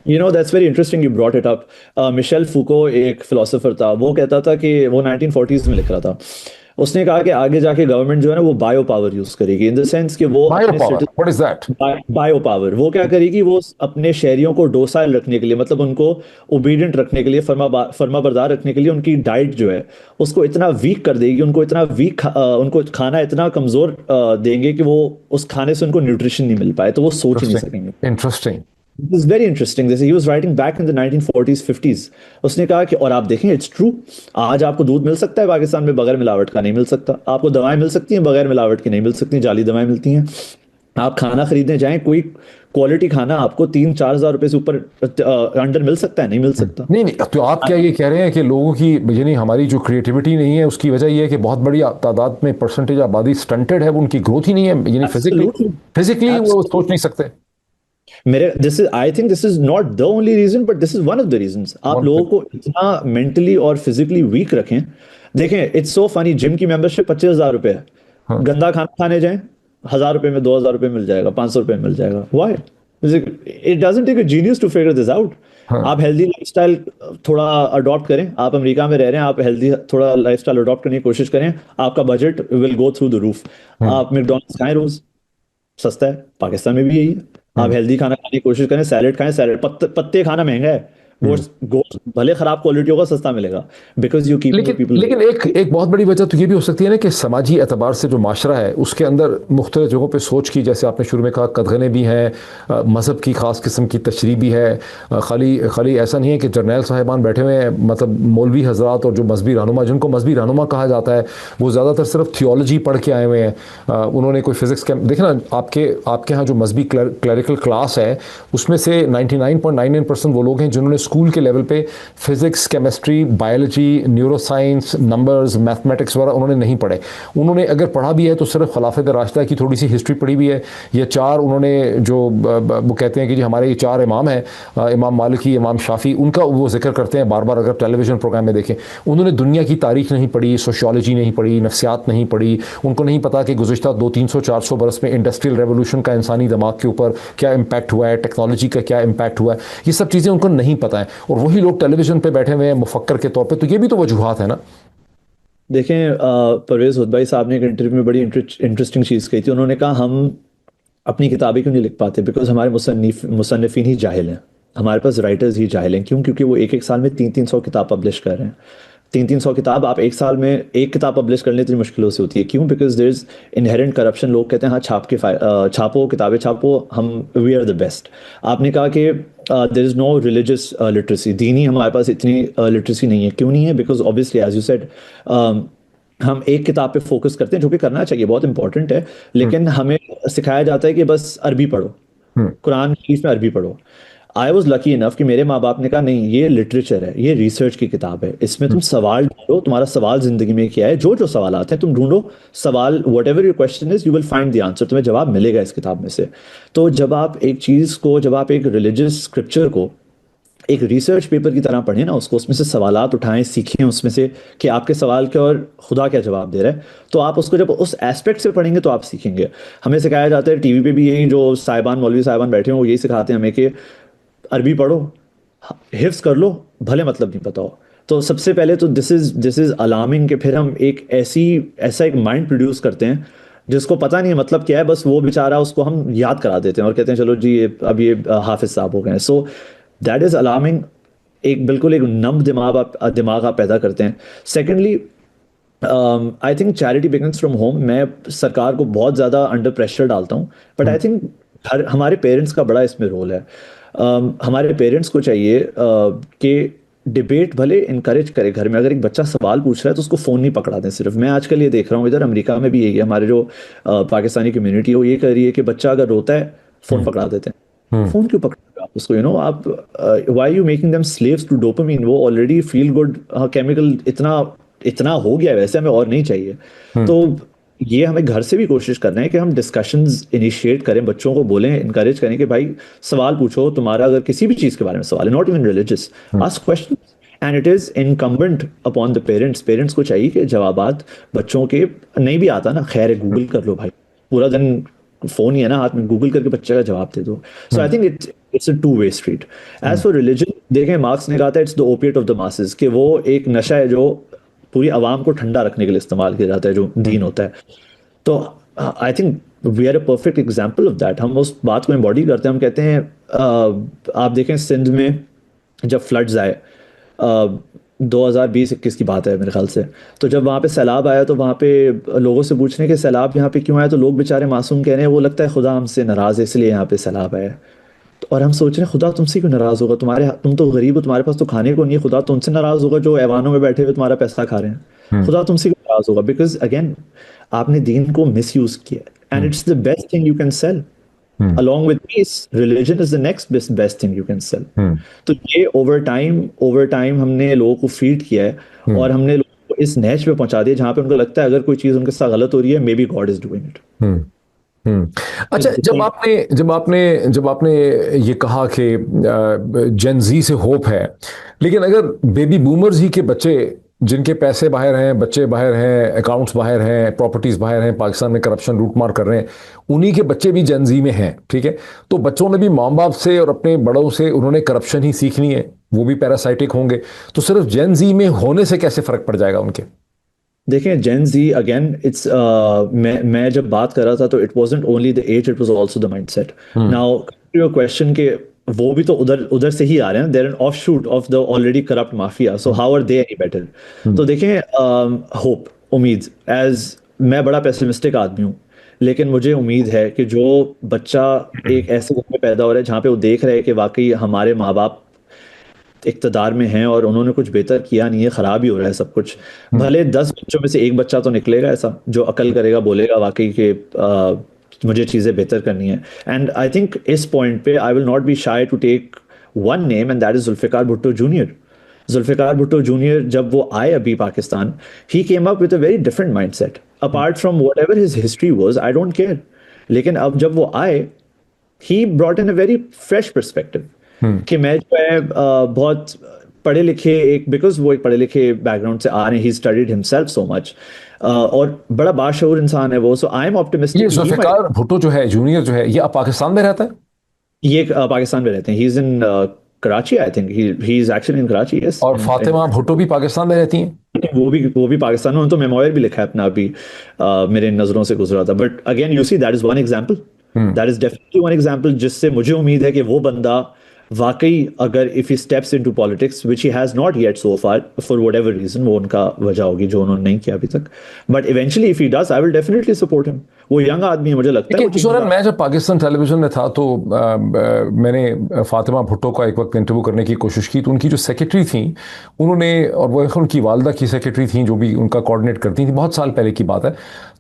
That's very interesting you brought it up. Michel Foucault एक फिलोसोफर था, वो कहता था कि वो 1940s में लिख रहा था। उसने कहा कि आगे जाके गवर्नमेंट जो है ना वो बायो पावर यूज करेगी, इन द सेंस कि वो bio power, what is that? Bio power वो क्या करेगी, वो अपने शहरियों को डोसाइल रखने के लिए, मतलब उनको ओबीडियंट रखने के लिए, फर्मा बरदार रखने के लिए उनकी डाइट जो है उसको इतना वीक कर देगी, उनको इतना वीक उनको खाना इतना कमजोर देंगे कि वो उस खाने से उनको न्यूट्रिशन नहीं मिल पाए, तो वो सोच ही नहीं सकेंगे। Interesting. This is very interesting. This he was writing back in the 1940s 50s. उसने कहा कि और आप देखें इट्स ट्रू, आज आपको दूध मिल सकता है पाकिस्तान में बगैर मिलावट का, नहीं मिल सकता। आपको दवाएं मिल सकती हैं बगैर मिलावट की, नहीं मिल सकती, जाली दवाएं मिलती हैं। आप खाना खरीदने जाएं, कोई क्वालिटी खाना आपको 3-4 हज़ार रुपए से ऊपर अंडर मिल सकता है, नहीं मिल सकता। नहीं, तो आप क्या ये कह रहे हैं कि लोगों की, यानी हमारी जो क्रिएटिविटी नहीं है, उसकी वजह ये है कि बहुत बड़ी तादाद में परसेंटेज आबादी स्टंटेड है, उनकी ग्रोथ ही नहीं है, यानी फिजिकली वो सोच नहीं सकते। I think this is not the only reason, but this is one of the reasons. आप लोगों को इतना मेंटली और फिजिकली वीक रखें। देखें, इट्स सो फनी, जिम की मेंबरशिप 25,000 रुपए है। हाँ। गंदा खाना खाने जाएं, 1,000 रुपए में 2,000 रुपए मिल जाएगा, 500 रुपए मिल जाएगा। Why? It doesn't take a genius to figure this out. आप हेल्दी लाइफस्टाइल थोड़ा अडॉप्ट करें, आप अमेरिका में रह रहे हैं, आप हेल्दी थोड़ा लाइफस्टाइल अडॉप्ट करने की कोशिश करें, आपका budget will go through the roof. आप मैकडॉनल्ड्स खाएं रोज, सस्ता है, पाकिस्तान में भी यही है। आप हेल्दी खाना खाने की कोशिश करें, सैलेड खाएं, सैलेड पत्ते खाना महंगा है, गोश्त भले खराब क्वालिटी होगा, सस्ता मिलेगा, बिकॉज यू कीप पीपल। लेकिन एक बहुत बड़ी वजह तो ये भी हो सकती है ना कि समाजी एतबार से जो माशरा है उसके अंदर मुख्तलिफ जगहों पे सोच की, जैसे आपने शुरू में कहा, कदगने भी हैं, मज़हब की ख़ास किस्म की तशरीह भी है। खाली ऐसा नहीं है कि जर्नैल साहिबान बैठे हुए हैं, मतलब मौलवी हजरात और जो मजहबी रहनुमा, जिनको मजहबी रहनुमा कहा जाता है, वो ज़्यादातर सिर्फ थियोलॉजी पढ़ के आए हुए हैं। उन्होंने कोई फिज़िक्स के, देखना आपके यहाँ जो मजहबी क्लरिकल क्लास है उसमें से 99.99% वो लोग हैं जिन्होंने स्कूल के लेवल पे physics, chemistry, biology, neuroscience, numbers, mathematics वगैरह उन्होंने नहीं पढ़े। उन्होंने अगर पढ़ा भी है तो सिर्फ खिलाफत राशिदा की थोड़ी सी हिस्ट्री पढ़ी भी है। ये चार उन्होंने जो वो कहते हैं कि जी हमारे ये 4 इमाम हैं, इमाम मालिकी, इमाम शाफी, उनका वो जिक्र करते हैं बार बार, अगर टेलीविजन प्रोग्राम में देखें। उन्होंने दुनिया की तारीख नहीं पढ़ी, सोशियोलॉजी नहीं पढ़ी, नफ्सियात नहीं पढ़ी। उनको नहीं पता कि गुज़िश्ता 200-300-400 बरस में इंडस्ट्रियल रेवोल्यूशन का इंसानी दिमाग के ऊपर क्या इम्पैक्ट हुआ है, टेक्नोलॉजी का क्या इम्पैक्ट हुआ है, ये सब चीज़ें उनको नहीं पता है। और वही लोग टेलीविजन पे बैठे हुए हैं मुफक्कर के तौर पे, तो ये भी तो वजूहात है ना। देखें, परवेज हुदबई साहब ने एक इंटरव्यू में बड़ी इंटरेस्टिंग चीज़ कही थी। उन्होंने कहा हम अपनी किताबें क्यों नहीं लिख पाते, बिकॉज हमारे मुसन्निफिन ही जाहिल हैं, हमारे पास राइटर्स ही जाहिल हैं। क्यों? क्योंकि वो एक साल में 300 किताब पब्लिश कर रहे हैं। 300 किताब आप एक साल में एक किताब पब्लिश करने इतनी मुश्किलों से होती है। क्यों? Because there is inherent corruption. लोग कहते हैं हाँ छापो किताबें छापो, हम वी आर द बेस्ट। आपने कहा कि there is no religious literacy, दीनी हमारे पास इतनी लिटरेसी नहीं है। क्यों नहीं है? Because obviously as you said हम एक किताब पे फोकस करते हैं, जो कि करना चाहिए, बहुत इंपॉर्टेंट है, लेकिन हमें सिखाया जाता है कि बस अरबी पढ़ो, कुरान शरीफ में अरबी पढ़ो। आई वॉज लकी इनफ कि मेरे माँ बाप ने कहा नहीं, ये लिटरेचर है, ये रिसर्च की किताब है, इसमें तुम सवाल ढूंढो, तुम्हारा सवाल जिंदगी में क्या है, जो जो सवाल आते हैं तुम ढूंढो सवाल, what ever your question is you will find the answer, तुम्हें जवाब मिलेगा इस किताब में से। तो जब आप एक चीज़ को, जब आप एक रिलीजियस स्क्रिप्चर को एक रिसर्च पेपर की तरह पढ़ें ना, उसको उसमें से सवालात उठाएं, सीखें उसमें से कि आपके सवाल के और खुदा क्या जवाब दे रहा है, तो आप उसको जब उस एस्पेक्ट से पढ़ेंगे तो आप सीखेंगे। हमें सिखाया जाता है टीवी पे भी, यही जो साहिबान मौलवी साहिबान बैठे हैं वो यही सिखाते हैं हमें कि अरबी पढ़ो, हिफ्स कर लो, भले मतलब नहीं पता हो। तो सबसे पहले तो दिस इज अलार्मिंग कि फिर हम एक ऐसा एक माइंड प्रोड्यूस करते हैं जिसको पता नहीं है मतलब क्या है, बस वो बेचारा उसको हम याद करा देते हैं और कहते हैं चलो जी अब ये हाफिज साहब हो गए। So that is alarming. एक बिल्कुल एक नम दिमाग आप पैदा करते हैं। Secondly, I think charity begins from home. मैं सरकार को बहुत ज़्यादा अंडर प्रेशर डालता हूँ, बट आई थिंक हमारे पेरेंट्स का बड़ा इसमें रोल है। हमारे पेरेंट्स को चाहिए कि डिबेट भले इनकरेज करे घर में, अगर एक बच्चा सवाल पूछ रहा है तो उसको फोन नहीं पकड़ा दें सिर्फ। मैं आजकल ये देख रहा हूँ, इधर अमेरिका में भी यही है, हमारे जो पाकिस्तानी कम्युनिटी है वो ये कर रही है कि बच्चा अगर रोता है फोन पकड़ा देते हैं। फोन क्यों पकड़ रहे हो आप उसको, आप why you making them slaves to dopamine? वो ऑलरेडी फील गुड केमिकल इतना इतना हो गया है, वैसे हमें और नहीं चाहिए। तो ये हमें घर से भी कोशिश करना है कि हम डिस्कशंस इनिशिएट करें, बच्चों को बोलें, इनकरेज करें कि भाई सवाल पूछो, तुम्हारा अगर किसी भी चीज़ के बारे में सवाल है, not even religious, ask question. And it is incumbent upon the parents, parents को चाहिए कि जवाबात बच्चों के, नहीं भी आता ना, खैर है गूगल कर लो भाई, पूरा दिन फोन ही है ना हाथ में, गूगल करके बच्चे का जवाब दे दो। So I think it's a two way street. As for religion, देखें मार्क्स ने कहा था it's the opiate of the masses, कि वो एक नशा है जो पूरी आवाम को ठंडा रखने के लिए इस्तेमाल किया जाता है, जो दीन होता है। तो I think we are a perfect example of that. हम उस बात को एम्बॉडी करते हैं। हम कहते हैं आप देखें सिंध में जब फ्लड्स आए, 2020-21 की बात है मेरे ख्याल से, तो जब वहाँ पे सैलाब आया तो वहाँ पे लोगों से पूछने के सैलाब यहाँ पे क्यों आया, तो लोग बेचारे मासूम कह रहे हैं वो लगता है खुदा हमसे नाराज़ है इसलिए यहाँ पे सैलाब आया। तो और हम सोच रहे हैं खुदा तुमसे क्यों नाराज़ होगा, तुम तो गरीब हो, तुम्हारे पास तो खाने को नहीं है, खुदा तुमसे नाराज़ होगा जो ऐवानों में बैठे हुए तुम्हारा पैसा खा रहे हैं, खुदा तुमसे क्यों नाराज़ होगा? बिकॉज अगेन आपने दीन को मिस यूज किया, and it's the best thing you can sell. Along with peace, religion is the next best thing you can sell. तो ये ओवर टाइम हमने लोगों को फीड किया है, और हमने लोगों को इस नैच पे पहुंचा दिया जहां पे उनको लगता है अगर कोई चीज उनके साथ गलत हो रही है, may be God is doing it. अच्छा, जब आपने ये कहा कि जेन जी से होप है, लेकिन अगर बेबी बूमर्स ही के बच्चे जिनके पैसे बाहर हैं, बच्चे बाहर हैं, अकाउंट्स बाहर हैं, प्रॉपर्टीज बाहर हैं, पाकिस्तान में करप्शन लूटमार कर रहे हैं, उन्हीं के बच्चे भी जेन जी में हैं, ठीक है, तो बच्चों ने भी माँ बाप से और अपने बड़ों से उन्होंने करप्शन ही सीखनी है, वो भी पैरासाइटिक होंगे, तो सिर्फ जेन जी में होने से कैसे फर्क पड़ जाएगा उनके? देखें जेन जी अगेन इट्स मैं जब बात कर रहा था तो it wasn't only the age, it was also the mindset. Now your question के वो भी तो उधर उधर से ही आ रहे हैं, they're an offshoot of the already corrupt mafia, so how are they any better? तो देखें होप, उम्मीद, एज मैं बड़ा पेसिमिस्टिक आदमी हूँ, लेकिन मुझे उम्मीद है कि जो बच्चा एक ऐसे घर में पैदा हो रहा है जहाँ पे वो देख रहे हैं कि वाकई हमारे माँ बाप इक्तदार में हैं और उन्होंने कुछ बेहतर किया नहीं है, खराब ही हो रहा है सब कुछ, भले 10 बच्चों में से एक बच्चा तो निकलेगा ऐसा जो अकल करेगा, बोलेगा वाकई कि मुझे चीज़ें बेहतर करनी है। एंड आई थिंक इस पॉइंट पे I will not be shy to take one name, and that is Zulfikar Bhutto junior. Zulfikar Bhutto junior जब वो आए अभी Pakistan, he came up with a very different mindset, apart from whatever his history was, I don't care. लेकिन अब जब वो आए, he brought in a very fresh perspective कि मैं जो है बहुत पढ़े लिखे, एक बिकॉज वो एक पढ़े लिखे बैकग्राउंड से आ रहे हैं, he studied himself so much, और बड़ा बाशऊर इंसान है वो। सो आई एम ऑप्टिमिस्टिक। ये जुल्फिकार भुट्टो जो है जूनियर जो है, ये अब पाकिस्तान में रहता है? ये पाकिस्तान में रहते हैं, he is in Karachi, I think he is actually in Karachi, yes. और फातिमा भुट्टो भी पाकिस्तान में रहती हैं? वो भी पाकिस्तान में, उन्होंने तो मेमोयर भी लिखा है अपना अभी, मेरे नजरों से गुजरा था। But again you see that is one example, that is definitely one example जिससे मुझे उम्मीद है कि वो बंदा वाकई अगर if he steps into politics, which he has not yet so far for whatever reason, वो उनका वजह होगी जो उन्होंने नहीं किया अभी तक, but eventually if he does I will definitely support him. वो यंग आदमी है, मुझे लगता है। किशोरन, मैं जब पाकिस्तान टेलीविजन में था तो मैंने फातिमा भुट्टो का एक वक्त इंटरव्यू करने की कोशिश की, तो उनकी जो सेक्रेटरी थी उन्होंने, और वो उनकी वालदा की सेक्रेटरी थी जो भी उनका कोऑर्डिनेट करती थी, बहुत साल पहले की बात है,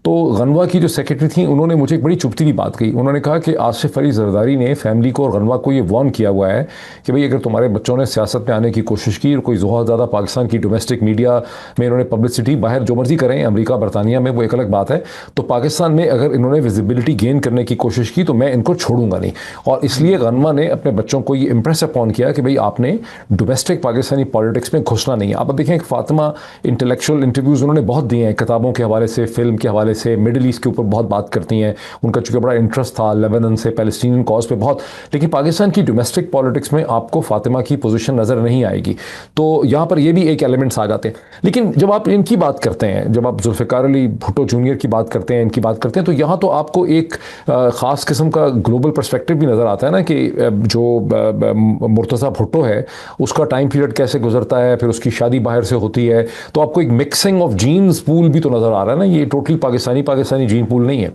तो गनवा की जो सेक्रेटरी थी उन्होंने मुझे एक बड़ी चुभती हुई बात कही। उन्होंने कहा कि आसिफ अली जरदारी ने फैमिली को और गनवा को ये वार्न किया हुआ है कि भाई अगर तुम्हारे बच्चों ने सियासत में आने की कोशिश की और कोई बहुत ज़्यादा पाकिस्तान की डोमेस्टिक मीडिया में इन्होंने पब्लिसिटी, बाहर जो मर्जी करें अमेरिका बरतानिया में, वो एक अलग बात है, तो पाकिस्तान में अगर इन्होंने विजिबिलिटी गेन करने की कोशिश की तो मैं इनको छोड़ूंगा नहीं। और इसलिए गनवा ने अपने बच्चों को ये इंप्रेस अपॉन किया कि भाई आपने डोमेस्टिक पाकिस्तानी पॉलिटिक्स में घुसना नहीं है। आप देखें फातिमा इंटेलेक्चुअल इंटरव्यूज़ उन्होंने बहुत दिए हैं, किताबों के हवाले से, फिल्म के हवाले से, मिडिल ईस्ट के ऊपर बहुत बात करती हैं, उनका चूंकि बड़ा इंटरेस्ट था लेबनान से पैलेस्टीनियन कॉज पे बहुत, लेकिन पाकिस्तान की डोमेस्टिक पॉलिटिक्स में आपको फातिमा की पोजीशन नज़र नहीं आएगी। तो यहाँ पर ये भी एक एलिमेंट्स आ जाते हैं। लेकिन जब आप इनकी बात करते हैं, जब आप जुल्फिकार अली भुट्टो जूनियर की बात करते हैं, इनकी बात करते हैं, तो यहाँ तो आपको एक ख़ास किस्म का ग्लोबल पर्सपेक्टिव भी नज़र आता है ना, कि जो मुर्तज़ा भुट्टो है उसका टाइम पीरियड कैसे गुजरता है, फिर उसकी शादी बाहर से होती है, तो आपको एक मिक्सिंग ऑफ जीन्स पूल भी तो नज़र आ रहा है ना, ये टोटली पाकिस्तानी जीन पूल नहीं है।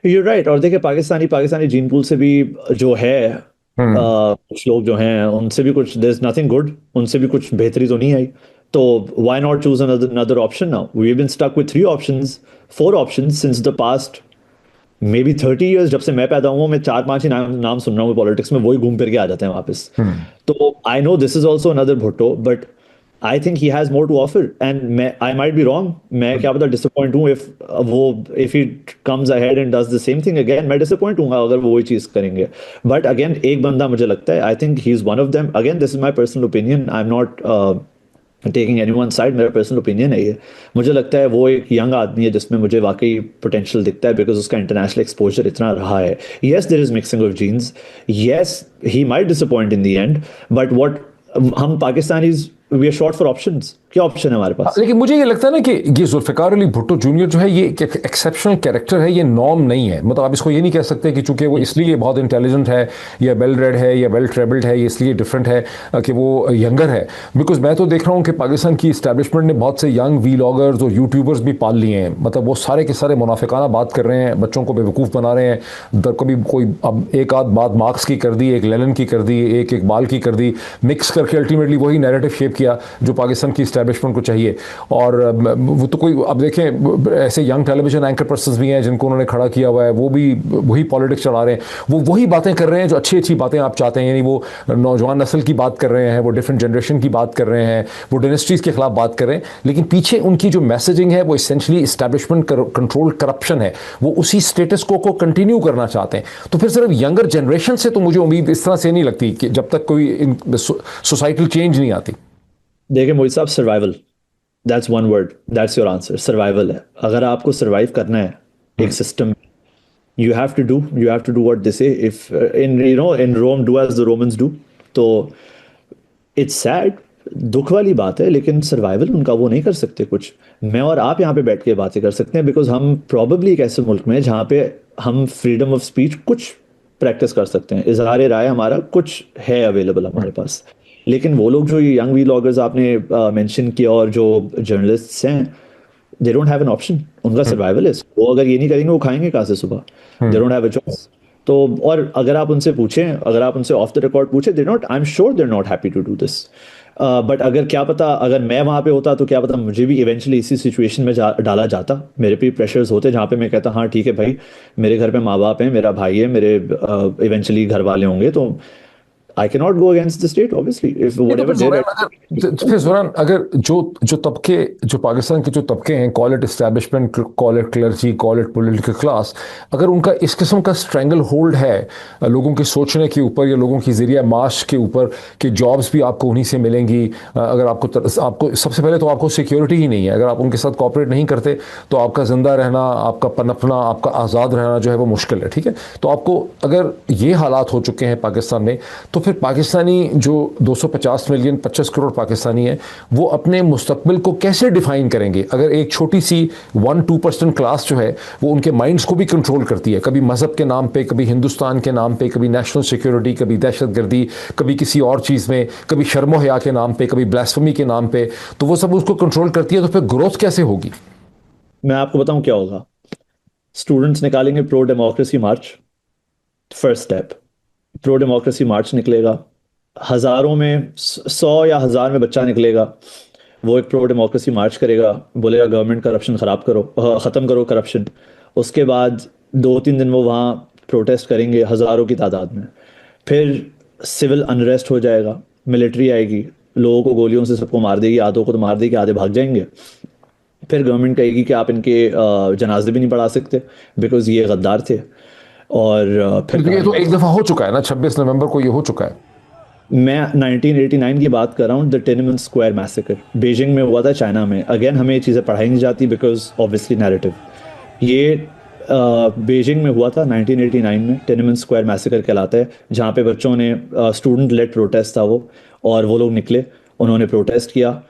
You're right। और देखिए पाकिस्तानी जीन पूल से भी जो है कुछ लोग जो हैं उनसे भी कुछ, देयर इज नथिंग गुड, उनसे भी कुछ बेहतरी तो नहीं आई। तो why not choose another option? Now we have been stuck with three options, four options since the past may be 30 years। जब से मैं पैदा हुआ हूँ, मैं चार पांच ही नाम सुन रहा हूँ पॉलिटिक्स में, वही घूम फिर के आ जाते हैं वापस। तो I know this is also another Bhutto, but I think he has more to offer, and मैं आई माइट बी रॉन्ग, मैं क्या पता डिसअपॉइंट हूँ इफ वो if he comes ahead and does the same thing again, मैं disappoint हूँ अगर वो वही चीज करेंगे। बट अगेन एक बंदा मुझे लगता है, आई think he is one of them. Again this is my personal opinion, I am not taking any one side, मेरा पर्सनल ओपिनियन है ये। मुझे लगता है वो एक यंग आदमी है जिसमें मुझे वाकई पोटेंशियल दिखता है, बिकॉज उसका इंटरनेशनल एक्सपोजर इतना रहा है। Yes there is mixing of genes, yes he might disappoint in the end, but what, हम Pakistanis we are short for options. क्या ऑप्शन है हमारे पास? लेकिन मुझे ये लगता है ना कि ये जुल्फ़िकार अली भुट्टो जूनियर जो है ये एक एक्सेप्शनल कैरेक्टर है, ये नॉर्म नहीं है। मतलब आप इसको ये नहीं कह सकते कि चूंकि वो इसलिए बहुत इंटेलिजेंट है या वेल रेड है या वेल ट्रेवल्ड है, ये इसलिए डिफरेंट है कि वो यंगर है। बिकॉज मैं तो देख रहा हूँ कि पाकिस्तान की इस्टेब्लिशमेंट ने बहुत से यंग वीलॉगर्स और यूट्यूबर्स भी पाल लिए हैं। मतलब वो सारे के सारे मुनाफिकाना बात कर रहे हैं, बच्चों को बेवकूफ़ बना रहे हैं। कभी कोई अब एक आध बात मार्क्स की कर दी, एक लेनिन की कर दी, एक इकबाल की कर दी, मिक्स करके अल्टीमेटली वही नैरेटिव शेप किया जो पाकिस्तान की इस्टेब्लिशमेंट को चाहिए। और वो तो कोई, अब देखें ऐसे यंग टेलीविजन एंकर पर्सन भी हैं जिनको उन्होंने खड़ा किया हुआ है, वो भी वही पॉलिटिक्स चला रहे हैं, वो वही बातें कर रहे हैं जो अच्छी अच्छी बातें आप चाहते हैं। यानी वो नौजवान नस्ल की बात कर रहे हैं, वो डिफरेंट जनरेशन की बात कर रहे हैं, वो डायनेस्टीज़ के खिलाफ बात कर रहे हैं, लेकिन पीछे उनकी जो मैसेजिंग है वो इसेंशली इस्टेब्लिशमेंट कंट्रोल करप्शन है। वो उसी स्टेटस को कंटिन्यू करना चाहते हैं। तो फिर सिर्फ यंगर जनरेशन से तो मुझे उम्मीद इस तरह से नहीं लगती कि जब तक कोई सोसाइटल चेंज नहीं आती। देखिए मोहित साहब, survival, that's one word, that's your answer, survival है। अगर आपको सर्वाइव करना है एक system, you have to do what they say, if in in Rome do as the Romans do. तो इट्स सैड, दुख वाली बात है, लेकिन सर्वाइवल उनका वो नहीं कर सकते कुछ। मैं और आप यहाँ पे बैठ के बातें कर सकते हैं, बिकॉज हम प्रॉबेबली एक ऐसे मुल्क में हैं जहाँ पे हम फ्रीडम ऑफ स्पीच कुछ प्रैक्टिस कर सकते हैं, इजहार राय हमारा कुछ है अवेलेबल हमारे पास। लेकिन वो लोग जो यंग व्लॉगर्स आपने मेंशन किया और जो जर्नलिस्ट्स हैं, they don't have an option. उनका सर्वाइवल है, वो अगर ये नहीं करेंगे वो खाएंगे कहाँ से सुबह? They don't have a choice. तो और अगर आप उनसे पूछें, अगर आप उनसे ऑफ द रिकॉर्ड पूछें, they not, I am sure they are not happy to do this. But अगर क्या पता, अगर मैं वहाँ पे होता तो क्या पता मुझे भी इवेंचुअली इसी सिचुएशन में डाला जाता। मेरे पे प्रेशर्स होते जहाँ पे मैं कहता हाँ ठीक है भाई, मेरे घर पे माँ बाप हैं, मेरा भाई है, मेरे इवेंचुअली घर वाले होंगे, तो I cannot go against the state, obviously. If whatever they're फिर ज़ुरान, अगर जो जो तबके, जो पाकिस्तान के जो तबके हैं, call it establishment, call it clergy, call it political class, अगर उनका इस किस्म का स्ट्रेंगल होल्ड है लोगों के सोचने के ऊपर या लोगों की ज़रिया माश के ऊपर कि जॉब्स भी आपको उन्हीं से मिलेंगी, अगर आपको सबसे पहले तो आपको सिक्योरिटी ही नहीं है, अगर आप उनके साथ कॉपरेट नहीं करते तो आपका ज़िंदा रहना, आपका पनपना, आपका आज़ाद रहना जो है वो मुश्किल है। ठीक है, तो आपको अगर ये हालात हो चुके हैं पाकिस्तान में, तो फिर पाकिस्तानी जो 250 मिलियन 25 करोड़ पाकिस्तानी हैं, वो अपने मुस्तकबिल को कैसे डिफाइन करेंगे अगर एक छोटी सी 1-2% क्लास जो है वो उनके माइंड्स को भी कंट्रोल करती है, कभी मज़हब के नाम पे, कभी हिंदुस्तान के नाम पे, कभी नेशनल सिक्योरिटी, कभी दहशतगर्दी, कभी किसी और चीज़ में, कभी शर्म हया के नाम पे, कभी ब्लास्फेमी के नाम पे, तो वो सब उसको कंट्रोल करती है। तो फिर ग्रोथ कैसे होगी? मैं आपको बताऊं क्या होगा। स्टूडेंट्स निकालेंगे प्रो डेमोक्रेसी मार्च, फर्स्ट स्टेप। प्रो डेमोक्रेसी मार्च निकलेगा, हजारों में, 100 या 1000 में बच्चा निकलेगा, वो एक प्रो डेमोक्रेसी मार्च करेगा, बोलेगा गवर्नमेंट करप्शन खराब करो, ख़त्म करो करप्शन। उसके बाद 2-3 दिन वो वहाँ प्रोटेस्ट करेंगे हज़ारों की तादाद में। फिर सिविल अनरेस्ट हो जाएगा, मिलिट्री आएगी, लोगों को गोलियों से सबको मार देगी, आधों को तो मार देगी, आधे भाग जाएंगे। फिर गवर्नमेंट कहेगी कि आप इनके जनाजे भी नहीं पढ़ा सकते बिकॉज ये गद्दार थे। और फिर ये तो एक दफ़ा हो चुका है ना, 26 नवंबर को ये हो चुका है। मैं 1989 की बात कर रहा हूँ, द टिएनमेन स्क्वायर मैसेकर बीजिंग में हुआ था, चाइना में। अगेन हमें ये चीज़ें पढ़ाई नहीं जाती बिकॉज ऑब्वियसली नैरेटिव। ये बीजिंग में हुआ था 1989 में, टिएनमेन स्क्वायर मैसेकर कहलाता है, जहाँ पे बच्चों ने, स्टूडेंट लेड प्रोटेस्ट था वो, और वो लोग निकले, उन्होंने प्रोटेस्ट किया।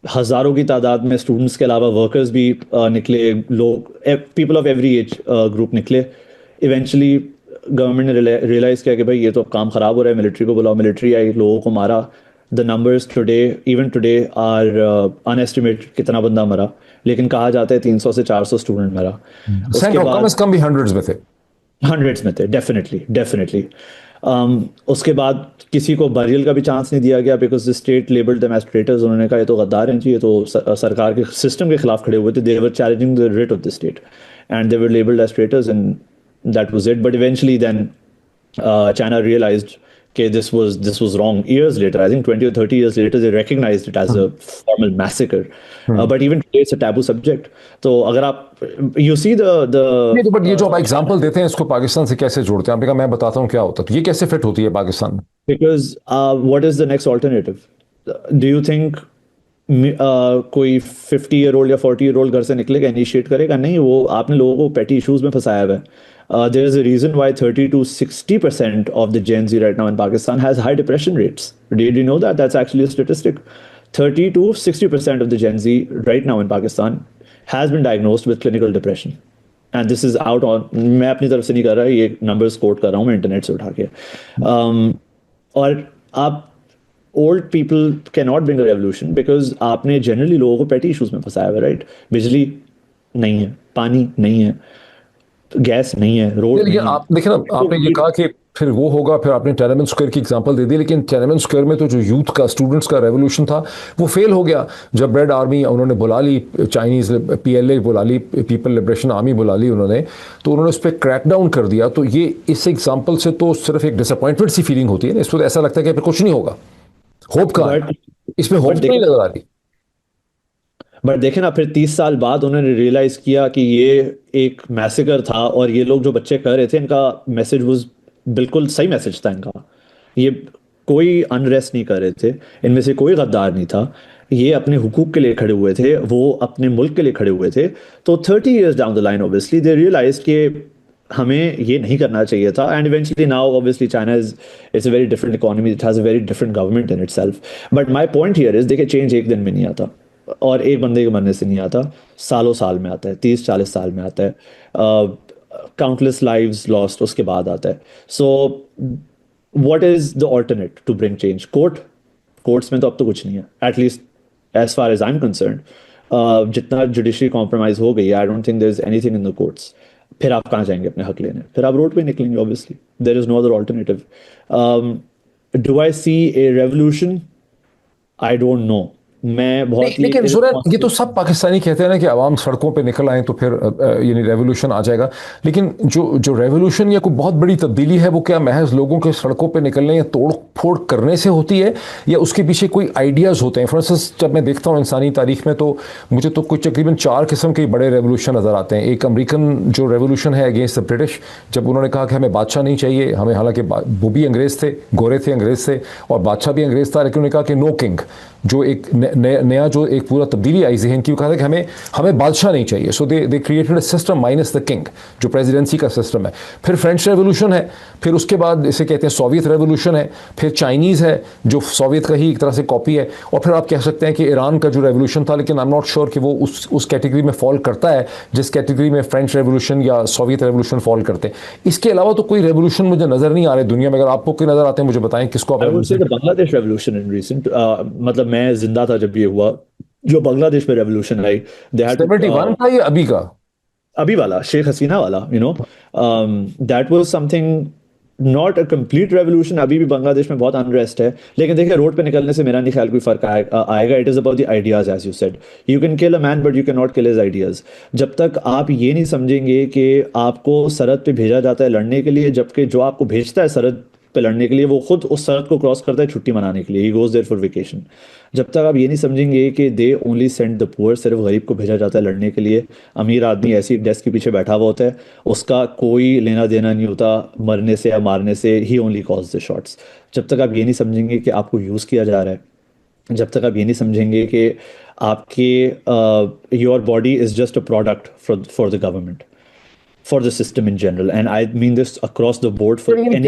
हज़ारों की तादाद में स्टूडेंट्स के अलावा वर्कर्स भी निकले, लोग, people of every age group निकले। इवेंचुअली गवर्नमेंट ने रियलाइज़ किया कि भाई ये तो काम ख़राब हो रहा है, मिलिट्री को बुलाओ, मिलिट्री आई, लोगों को मारा। The numbers today, even today, are unestimated कितना बंदा मरा, लेकिन कहा जाता है 300 से 400 स्टूडेंट मरा। उसके बाद कम से कम भी हंड्रेड्स में थे, हंड्रेड्स में थे, डेफिनेटली डेफिनेटली। उसके बाद किसी को बरियल का भी चांस नहीं दिया गया because the state labelled them as traitors. उन्होंने कहा ये तो गद्दार हैं जी, ये तो सरकार के सिस्टम के खिलाफ खड़े हुए थे। They were challenging the rate of the state and they were labelled as traitors and that was it. But eventually then China realized okay this was wrong. Years later, I think 20 or 30 years later, they recognized it as a formal massacre. But even today it's a taboo subject. तो अगर आप you see the नहीं तो but ये जो आप example देते हैं इसको पाकिस्तान से कैसे जोड़ते हैं? आपने कहा मैं बताता हूँ क्या होता है, तो ये कैसे फिट होती है पाकिस्तान में? because what is the next alternative? Do you think कोई 50-year-old या 40-year-old घर से निकलेगा, इनिशिएट करेगा? नहीं, वो आपने लोगों को पेटी इश्यूज में फंसाया हुआ है। There is a reason why 30 to 60% of the Gen Z right now in Pakistan has high depression rates. Did you know that? That's actually a statistic. 30 to 60% of the Gen Z right now in Pakistan has been diagnosed with clinical depression. And this is out on, मैं अपनी तरफ से नहीं कर रहा, ये numbers quote कर रहा हूँ मैं इंटरनेट से उठा के। और आप old people cannot bring a revolution because आपने generally लोगों को petty issues में फंसाया हुआ है, right? बिजली नहीं है, पानी नहीं है, गैस नहीं है, रोड नहीं लेकिन है। आप देखिए ना, आपने ये कहा कि फिर वो होगा, फिर आपने टेनमेंट स्क्वायर की एग्जांपल दे दी, लेकिन टेनमेंट स्क्वायर में तो जो यूथ का, स्टूडेंट्स का रेवोल्यूशन था वो फेल हो गया। जब रेड आर्मी उन्होंने बुला ली, चाइनीज PLA बुला ली, पीपल लिबरेशन आर्मी बुला ली उन्होंने, तो उन्होंने उस पर क्रैकडाउन कर दिया। तो ये इस एग्जाम्पल से तो सिर्फ एक डिसअपॉइंटमेंट सी फीलिंग होती है ना, इसमें तो ऐसा लगता है कि फिर कुछ नहीं होगा। होप का इसमें होप नहीं नजर आ रही। बट देखे ना, फिर 30 साल बाद उन्होंने रियलाइज किया कि ये एक मैसेकर था और ये लोग जो बच्चे कर रहे थे इनका मैसेज वाज बिल्कुल सही मैसेज था इनका। ये कोई अनरेस्ट नहीं कर रहे थे, इनमें से कोई गद्दार नहीं था, ये अपने हुकूक के लिए खड़े हुए थे, वो अपने मुल्क के लिए खड़े हुए थे। तो 30 years down the line obviously they realise कि हमें ये नहीं करना चाहिए था। And eventually now obviously China is it's a very different economy, it has a very different government in itself. But my point here is, देखिए चेंज एक दिन में नहीं आता और एक बंदे के मरने से नहीं आता, सालों साल में आता है, 30-40 साल में आता है, काउंटलेस लाइव्स लॉस्ट उसके बाद आता है। So what is the alternate to bring change? Courts में तो अब तो कुछ नहीं है, at least as far as I am concern. जितना जुडिशरी कॉम्प्रोमाइज हो गई, I don't think there is anything in the courts. फिर आप कहाँ जाएंगे अपने हक लेने? फिर आप रोड पे निकलेंगे obviously, there is no other alternative. Do I see a revolution? I don't know. मैं बहुत ही लेकिन ये तो सब पाकिस्तानी कहते हैं ना कि आवाम सड़कों पे निकल आए तो फिर यानी रेवोल्यूशन आ जाएगा। लेकिन जो रेवोल्यूशन या कोई बहुत बड़ी तब्दीली है वो क्या महज लोगों के सड़कों पे निकलने या तोड़ फोड़ करने से होती है, या उसके पीछे कोई आइडियाज़ होते हैं? फॉर इंस्टेंस जब मैं देखता हूँ इंसानी तारीख में, तो मुझे तो कुछ तकरीबन 4 किस्म के बड़े रेवोल्यूशन नज़र आते हैं। एक अमेरिकन जो रेवोल्यूशन है अगेंस्ट द ब्रिटिश, जब उन्होंने कहा कि हमें बादशाह नहीं चाहिए, हमें, हालांकि वो भी अंग्रेज़ थे, गोरे थे, अंग्रेज़ थे, और बादशाह भी अंग्रेज़ था, लेकिन उन्होंने कहा कि नो किंग, जो एक नया जो एक पूरा तब्दीली आई जहन की, कहा था कि हमें बादशाह नहीं चाहिए। So they created a system minus the king, जो प्रेसिडेंसी का सिस्टम है। फिर फ्रेंच रेवोल्यूशन है, फिर उसके बाद इसे कहते हैं सोवियत रेवोल्यूशन है, फिर चाइनीज़ है जो सोवियत का ही एक तरह से कॉपी है, और फिर आप कह सकते हैं कि ईरान का जो रेवोल्यूशन था, लेकिन आई एम नॉट श्योर कि वो उस कैटेगरी में फॉल करता है जिस कैटेगरी में फ्रेंच रेवोल्यूशन या सोवियत रेवोल्यूशन फॉल करते हैं। इसके अलावा तो कोई रेवोल्यूशन मुझे नज़र नहीं आ रहे दुनिया में। अगर आपको कोई नज़र आते हैं मुझे बताएं, किसको आप? बांग्लादेश रेवोल्यूशन इन रिसेंट, मतलब मैं जिंदा था जब ये हुआ, जो बांग्लादेश में रेवोल्यूशन आई, 71 का या अभी का? अभी वाला, शेख हसीना वाला, you know, that was something not a complete revolution. अभी भी बांग्लादेश में बहुत अनरेस्ट है, लेकिन देखिए रोड पे निकलने से मेरा नहीं ख्याल कोई फर्क आएगा। It is about the ideas, as you said, you can kill a man but you can not kill his ideas. जब तक आप ये नहीं समझेंगे कि आपको सरहद पे भेजा जाता है लड़ने के लिए, जबकि जो आपको भेजता है सरहद पे लड़ने के लिए वो खुद उस सरहद को क्रॉस करता है छुट्टी मनाने के लिए, he goes there for vacation. जब तक आप ये नहीं समझेंगे कि they only send the poor, सिर्फ गरीब को भेजा जाता है लड़ने के लिए, अमीर आदमी ऐसी डेस्क के पीछे बैठा हुआ होता है, उसका कोई लेना देना नहीं होता मरने से या मारने से, ही ओनली कॉज द शॉट्स। जब तक आप ये नहीं समझेंगे कि आपको यूज़ किया जा रहा है, जब तक आप ये नहीं समझेंगे कि आपके your body is just a product for the government, for the system in general, and I mean this across the board for any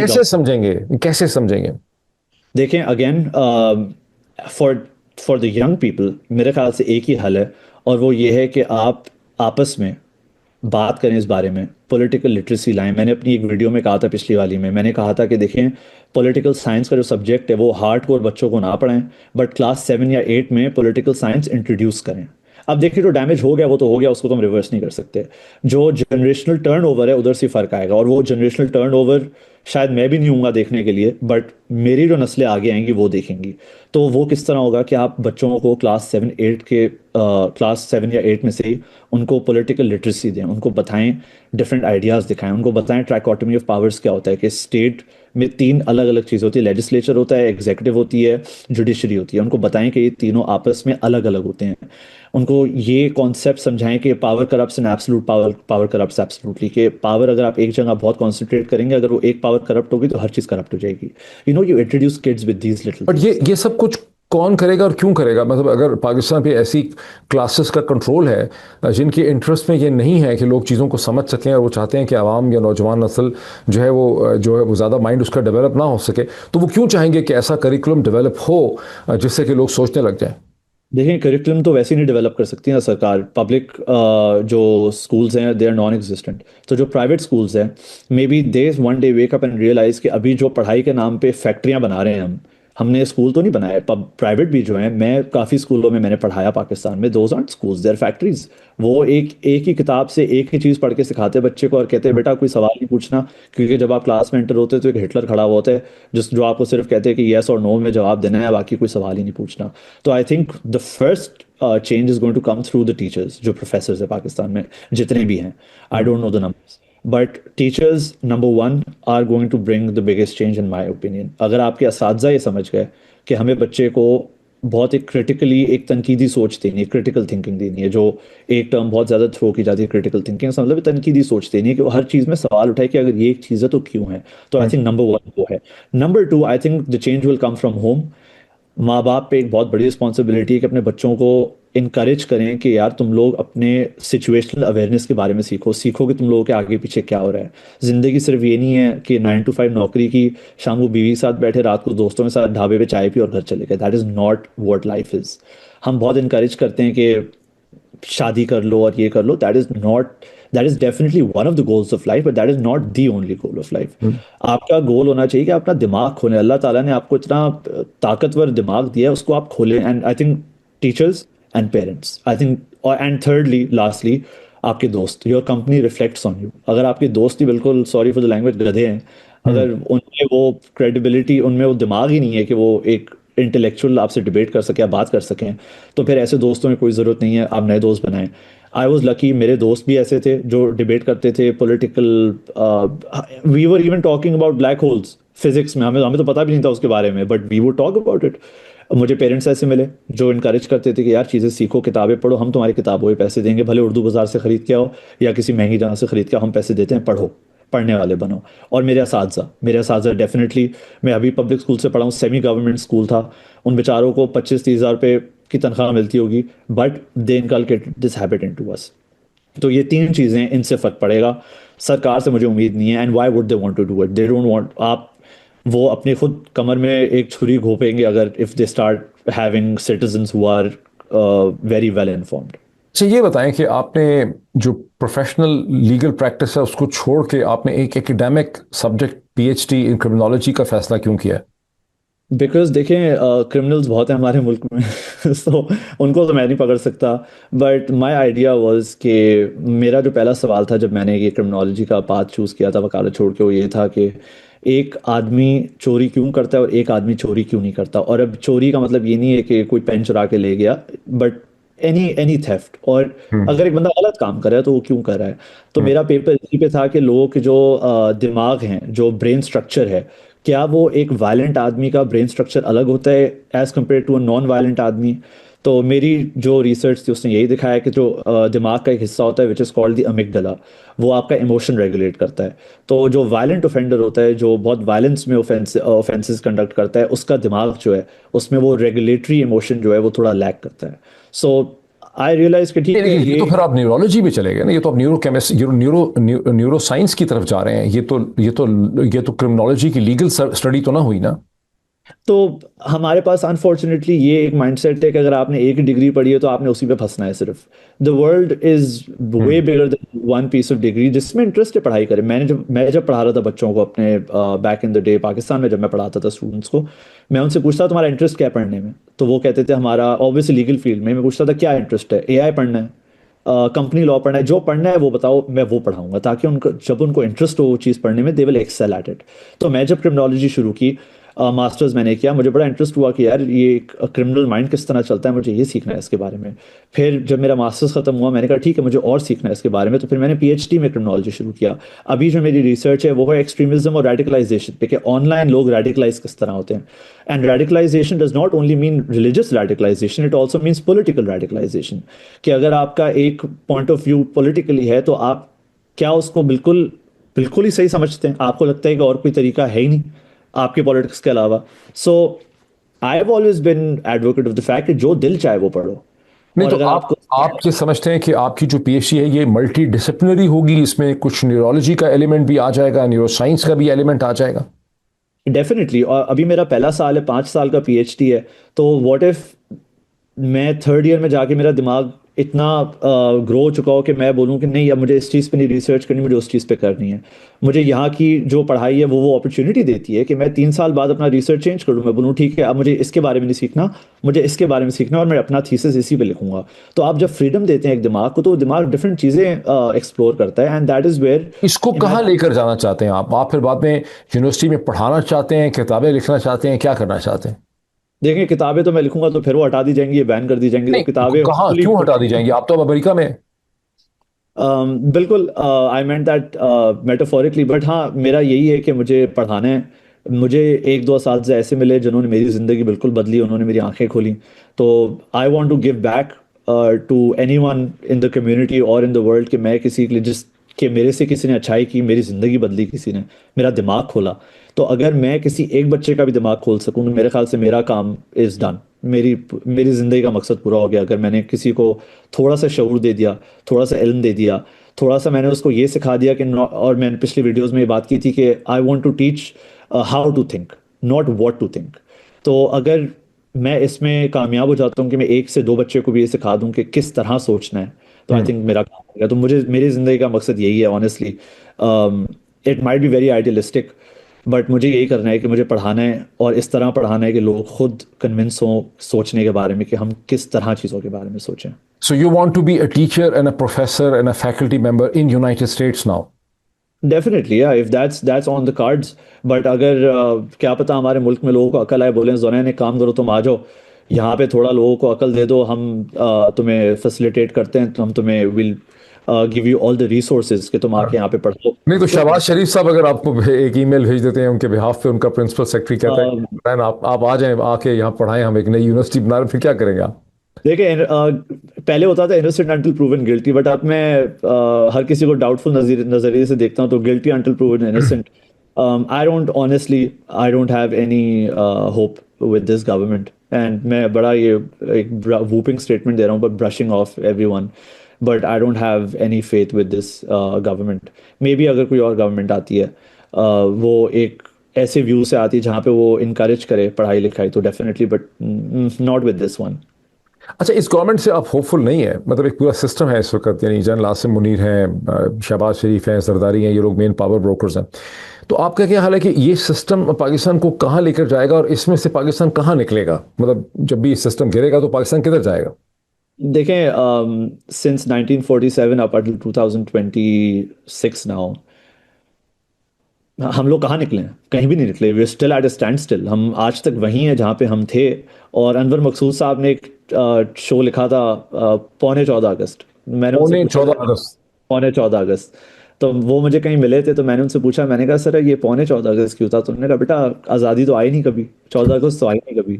कैसे समझेंगे? देखें again, for the young people मेरे ख्याल से एक ही हल है, और वो ये है कि आप आपस में बात करें इस बारे में, पॉलिटिकल लिटरेसी लाएं। मैंने अपनी एक वीडियो में कहा था, पिछली वाली में मैंने कहा था कि देखें पॉलिटिकल साइंस का जो सब्जेक्ट है वो हार्डकोर बच्चों को ना पढ़ाएं, बट क्लास 7 या 8 में पॉलिटिकल साइंस इंट्रोड्यूस करें। अब देखिए जो डैमेज हो गया वो तो हो गया, उसको तो हम रिवर्स नहीं कर सकते। जो जनरेशनल टर्नओवर है उधर से फर्क आएगा, और वो जनरेशनल टर्नओवर शायद मैं भी नहीं हूँगा देखने के लिए, बट मेरी जो नस्लें आगे आएंगी वो देखेंगी। तो वो किस तरह होगा कि आप बच्चों को क्लास 7 या 8 में से ही उनको पॉलिटिकल लिटरेसी दें, उनको बताएं, डिफरेंट आइडियाज़ दिखाएं, उनको बताएं ट्राइकोटमी ऑफ पावर्स क्या होता है, कि स्टेट में 3 अलग अलग चीज़ होती है, लेजिस्लेचर होता है, एग्जीक्यूटिव होती है, जुडिशरी होती है। उनको बताएं कि ये तीनों आपस में अलग अलग होते हैं। उनको ये कॉन्सेप्ट समझाएं कि power corrupts and absolute power, power corrupts absolutely, कि पावर अगर आप एक जगह बहुत कॉन्सेंट्रेट करेंगे, अगर वो एक पावर करप्ट होगी तो हर चीज़ करप्ट हो जाएगी। You introduce kids with these little but things. ये सब कुछ कौन करेगा और क्यों करेगा? मतलब अगर पाकिस्तान पे ऐसी क्लासेस का कंट्रोल है जिनके इंटरेस्ट में ये नहीं है कि लोग चीज़ों को समझ सकें, और वो चाहते हैं कि आवाम या नौजवान नस्ल जो है वो ज़्यादा माइंड उसका डेवलप ना हो सके, तो वो क्यों चाहेंगे कि ऐसा करिकुलम डेवलप हो जिससे कि लोग सोचने लग जाएं? देखिए करिकुलम तो वैसे ही नहीं डेवलप कर सकती ना सरकार। पब्लिक जो स्कूल्स हैं दे आर नॉन एग्जिस्टेंट। तो जो प्राइवेट स्कूल्स हैं, may be they one day wake up and realise कि अभी जो पढ़ाई के नाम पे फैक्ट्रियां बना रहे हैं हमने स्कूल तो नहीं बनाए। प्राइवेट भी जो हैं, मैं काफ़ी स्कूलों में मैंने पढ़ाया पाकिस्तान में, those art schools, their factories. वो एक एक ही किताब से एक ही चीज़ पढ़ के सिखाते हैं बच्चे को, और कहते हैं बेटा कोई सवाल नहीं पूछना, क्योंकि जब आप क्लास में एंटर होते हैं तो एक हिटलर खड़ा हुआ होता है जो आपको सिर्फ कहते हैं कि येस और नो में जवाब देना है, बाकी कोई सवाल ही नहीं पूछना। तो I think the first change is going to come through the teachers, जो प्रोफेसर्स है पाकिस्तान में जितने भी हैं। I don't know the numbers, but teachers number one are going to bring the biggest change in my opinion. अगर आपके असातिज़ा ये समझ गए कि हमें बच्चे को बहुत एक क्रिटिकली, एक तनकीदी सोच देनी है, क्रिटिकल थिंकिंग देनी है, जो एक टर्म बहुत ज़्यादा थ्रो की जाती है क्रिटिकल थिंकिंग, मतलब तनकीदी सोच देनी है कि वो हर चीज़ में सवाल उठाए कि अगर ये एक चीज़ है तो क्यों है। तो आई थिंक नंबर वन वो है। Number two, I think the change will come from home. माँ बाप पे एक बहुत बड़ी रिस्पॉन्सिबिलिटी है कि अपने बच्चों को इनकरेज करें कि यार तुम लोग अपने सिचुएशनल अवेयरनेस के बारे में सीखो कि तुम लोगों के आगे पीछे क्या हो रहा है। ज़िंदगी सिर्फ ये नहीं है कि 9 to 5 नौकरी की, शाम को बीवी के साथ बैठे, रात को दोस्तों के साथ ढाबे पे चाय पी और घर चले गए। That is not what life is. हम बहुत इनकरेज करते हैं कि शादी कर लो और ये कर लो, that is definitely one of the goals of life, but that is not the only goal of life. आपका गोल होना चाहिए कि अपना दिमाग खोलें। अल्लाह ताला ने आपको इतना ताकतवर दिमाग दिया है, उसको आप खोलें। And I think teachers and parents, I think, और एंड थर्डली लास्टली आपके दोस्त, your company reflects on you. अगर आपके दोस्त ही बिल्कुल, सॉरी फॉर द लैंग्वेज, गधे हैं, अगर उनमें वो क्रेडिबिलिटी, उनमें वो दिमाग ही नहीं है कि वो एक इंटेलेक्चुअल आपसे डिबेट कर सके या बात कर सकें, तो फिर ऐसे दोस्तों में कोई ज़रूरत नहीं है, आप नए दोस्त बनाएं। आई वॉज लकी, मेरे दोस्त भी ऐसे थे जो डिबेट करते थे political. We were even talking about black holes physics में, हमें हमें तो पता भी नहीं था उसके बारे में, but we would talk about it. मुझे पेरेंट्स ऐसे मिले जो इनकरेज करते थे कि यार चीज़ें सीखो, किताबें पढ़ो, हम तुम्हारी किताबों पे पैसे देंगे, भले उर्दू बाजार से खरीद के आओ या किसी महंगी जगह से खरीद के आओ, हम पैसे देते हैं, पढ़ो, पढ़ने वाले बनो। और मेरे असातिज़ा डेफिनेटली, मैं अभी पब्लिक स्कूल से पढ़ा हूँ, सेमी गवर्नमेंट स्कूल था, उन बेचारों को 25-30 हज़ार रुपये की तनख्वाह मिलती होगी, but they inculcate this habit into अस। तो ये 3 चीज़ें, इनसे फ़र्क पड़ेगा। सरकार से मुझे उम्मीद नहीं है, and why would they want to do it, they don't want. आप वो अपने खुद कमर में एक छुरी घोपेंगे अगर if they start having citizens who are very well informed. अच्छा, ये बताएं कि आपने जो प्रोफेशनल लीगल प्रैक्टिस है उसको छोड़ के आपने एक academic subject PhD in criminology का फैसला क्यों किया? बिकॉज देखें क्रिमिनल्स बहुत हैं हमारे मुल्क में सो उनको तो मैं नहीं पकड़ सकता। बट माई आइडिया वॉज कि मेरा जो पहला सवाल था जब मैंने ये क्रिमिनोलॉजी का पाथ चूज़ किया था वकालत छोड़ के, वो ये था कि एक आदमी चोरी क्यों करता है और एक आदमी चोरी क्यों नहीं करता। और अब चोरी का मतलब ये नहीं है कि कोई पेन चुरा के ले गया, बट एनी एनी थेफ्ट। और अगर एक बंदा गलत काम कर रहा है तो वो क्यों कर रहा है। तो मेरा पेपर इसी पे था कि लोगों के जो दिमाग हैं, जो ब्रेन स्ट्रक्चर है, क्या वो एक वायलेंट आदमी का ब्रेन स्ट्रक्चर अलग होता है as compare to a non violent आदमी। तो मेरी जो रिसर्च थी उसने यही दिखाया कि जो दिमाग का एक हिस्सा होता है which is called the amygdala, वो आपका इमोशन रेगुलेट करता है। तो जो वायलेंट ऑफेंडर होता है, जो बहुत वायलेंस में ऑफेंसेस कंडक्ट करता है, उसका दिमाग जो है उसमें वो रेगुलेटरी इमोशन जो है वो थोड़ा लैक करता है। सो आई रियलाइज कि ठीक है, लेकिन ये तो फिर आप न्यूरोलॉजी में चले गए ना, ये तो आप न्यूरो साइंस की तरफ जा रहे हैं। ये तो क्रिमिनोलॉजी की लीगल स्टडी तो ना हुई ना? तो हमारे पास अनफॉर्चुनेटली ये एक माइंडसेट है कि अगर आपने एक डिग्री पढ़ी है तो आपने उसी पे फंसना है सिर्फ। The world is way hmm. Bigger than one piece of degree, जिसमें इंटरेस्ट है पढ़ाई करें। मैं जब पढ़ा रहा था बच्चों को अपने back in the day Pakistan में, जब मैं पढ़ाता था स्टूडेंट्स को, मैं उनसे पूछता तुम्हारा इंटरेस्ट क्या है पढ़ने में, तो वो कहते थे हमारा ऑब्वियसली लीगल फील्ड में। मैं पूछता था क्या इंटरेस्ट है, एआई पढ़ना है, कंपनी लॉ पढ़ना है, जो पढ़ना है वो बताओ, मैं वो पढ़ाऊंगा, ताकि उनको जब उनको इंटरेस्ट हो वो चीज़ पढ़ने में, they will excel at it. तो मैं जब क्रिमिनोलॉजी शुरू की, मास्टर्स मैंने किया, मुझे बड़ा इंटरेस्ट हुआ कि यार ये क्रिमिनल माइंड किस तरह चलता है, मुझे ये सीखना है इसके बारे में। फिर जब मेरा मास्टर्स खत्म हुआ, मैंने कहा ठीक है मुझे और सीखना है इसके बारे में, तो फिर मैंने पीएचडी में क्रिमिनोलॉजी शुरू किया। अभी जो मेरी रिसर्च है वो है एक्सट्रीमिज्म और रेडिकलाइजेशन पे, कि ऑनलाइन लोग रेडिकलाइज किस तरह होते हैं। And radicalisation does not only mean religious radicalisation, it also means political radicalisation. कि अगर आपका एक पॉइंट ऑफ व्यू पॉलिटिकली है, तो आप क्या उसको बिल्कुल बिल्कुल ही सही समझते हैं, आपको लगता है कि और कोई तरीका है ही नहीं आपके पॉलिटिक्स के अलावा। So I have always been advocate of the fact कि जो दिल चाहे वो पढ़ो। नहीं और तो अगर आपको आप ये समझते हैं कि आपकी जो पीएचडी है ये मल्टी डिसिप्लिनरी होगी, इसमें कुछ न्यूरोलॉजी का एलिमेंट भी आ जाएगा, न्यूरो साइंस का भी एलिमेंट आ जाएगा? डेफिनेटली, और अभी मेरा पहला साल है, 5 साल का पीएचडी है, तो व्हाट इफ मैं थर्ड ईयर में जाके मेरा दिमाग इतना ग्रो हो चुका हो कि मैं बोलूँ कि नहीं अब मुझे इस चीज़ पे नहीं रिसर्च करनी, मुझे उस चीज़ पे करनी है। मुझे यहाँ की जो पढ़ाई है वो अपॉर्चुनिटी देती है कि मैं 3 साल बाद अपना रिसर्च चेंज कर लूँ, मैं बोलूँ ठीक है अब मुझे इसके बारे में नहीं सीखना, मुझे इसके बारे में सीखना, और मैं अपना थीसिस इसी पे लिखूंगा। तो आप जब फ्रीडम देते हैं एक दिमाग को, तो वो दिमाग डिफरेंट चीज़ें एक्सप्लोर करता है, एंड दैट इज़ वेयर इसको कहाँ लेकर जाना चाहते हैं आप फिर बाद में यूनिवर्सिटी में पढ़ाना चाहते हैं, किताबें लिखना चाहते हैं, क्या करना चाहते हैं? देखें किताबें तो मैं लिखूंगा तो फिर वो हटा दी जाएंगी, ये बैन कर दी जाएंगी, तो नहीं, किताबें कहाँ होपफुली क्यों हटा दी जाएंगी? आप तो अब अमेरिका में हैं। बिल्कुल, आई मेंट दैट मेटाफोरिकली, बट हाँ मेरा यही है कि मुझे पढ़ाना है। मुझे एक दो असातिज़े ऐसे मिले जिन्होंने मेरी ज़िंदगी बिल्कुल बदली, उन्होंने मेरी आंखें खोली। तो I want to give back to anyone in the community और इन द वर्ल्ड, कि मैं किसी के लिए जिस कि मेरे से किसी ने अच्छाई की, मेरी ज़िंदगी बदली, किसी ने मेरा दिमाग खोला। तो अगर मैं किसी एक बच्चे का भी दिमाग खोल सकूँ तो मेरे ख्याल से मेरा काम इज़ डन। मेरी मेरी ज़िंदगी का मकसद पूरा हो गया, अगर मैंने किसी को थोड़ा सा शऊर दे दिया, थोड़ा सा इल्म दे दिया, थोड़ा सा मैंने उसको ये सिखा दिया कि और मैंने पिछली वीडियोस में ये बात की थी कि I want to teach how to think, not what to think. तो अगर मैं इसमें कामयाब हो जाता हूँ कि मैं एक से दो बच्चे को भी ये सिखा दूँ कि किस तरह सोचना है, तो आई हम्म। थिंक मेरा काम हो गया। तो मुझे मेरी ज़िंदगी का मकसद यही है honestly. It might be very idealistic, but मुझे यही करना है कि मुझे पढ़ाना है, और इस तरह पढ़ाना है कि लोग खुद कन्विंस हों सोचने के बारे में, कि हम किस तरह चीज़ों के बारे में सोचें। So you want to be a teacher and a professor and a faculty member in United States now? Definitely या if that's on the cards. But अगर क्या पता हमारे मुल्क में लोगों को अकल आए, बोले जोनैन एक काम करो तुम आ जाओ यहाँ पे, थोड़ा लोगों को अकल दे दो, हम तुम्हें फैसिलिटेट करते हैं, तो हम तुम्हें will give you all the resources कि तुम आके यहाँ पे पढ़ो। नहीं तो तो शहबाज शरीफ साहब अगर आपको एक ईमेल भेज देते हैं उनके बिहाफ पे, उनका प्रिंसिपल सेक्रेटरी कहता है अ, "मैन, आप आ जाएं, आके यहाँ पढ़ाएं, हम एक नई यूनिवर्सिटी बना रहे हैं", फिर क्या करेंगे आप? देखिए पहले होता था innocent until proven guilty, but अब मैं हर किसी को डाउटफुल नजरिए से देखता हूँ, तो guilty until proven innocent. I don't have any hope with this government. And मैं बड़ा ये एक वूपिंग स्टेटमेंट दे रहा हूँ, but brushing of everyone, but I don't have any faith with this government. May be अगर कोई और गवर्नमेंट आती है, वो एक ऐसे व्यू से आती है जहाँ पे वो इनकरेज करे पढ़ाई लिखाई, तो definitely, but not with this one. अच्छा, इस गवर्नमेंट से आप होपफुल नहीं है? मतलब एक पूरा सिस्टम है इस वक्त, यानी जनरल आसिम मुनीर हैं, शहबाज शरीफ हैं, जरदारी हैं, ये लोग मेन पावर ब्रोकर्स हैं। तो आपका क्या हाल है कि ये सिस्टम पाकिस्तान को कहाँ लेकर जाएगा और इसमें से पाकिस्तान कहाँ निकलेगा? मतलब जब भी सिस्टम गिरेगा तो पाकिस्तान किधर जाएगा? देखें सिंस 1947 अप अटिल 2026 नाउ, हम लोग कहाँ निकले हैं? कहीं भी नहीं निकले। We still at a standstill, हम आज तक वहीं हैं जहाँ पे हम थे। और अनवर मकसूद साहब ने एक शो लिखा था पौने 14 अगस्त, मैंने उनसे पौने पूछा था 14 अगस्त? पौने 14 अगस्त। तो वो मुझे कहीं मिले थे, तो मैंने उनसे पूछा, मैंने कहा सर ये पौने 14 अगस्त क्यों था? तो उन्होंने कहा बेटा आज़ादी तो आई नहीं कभी, 14 अगस्त तो आई नहीं कभी।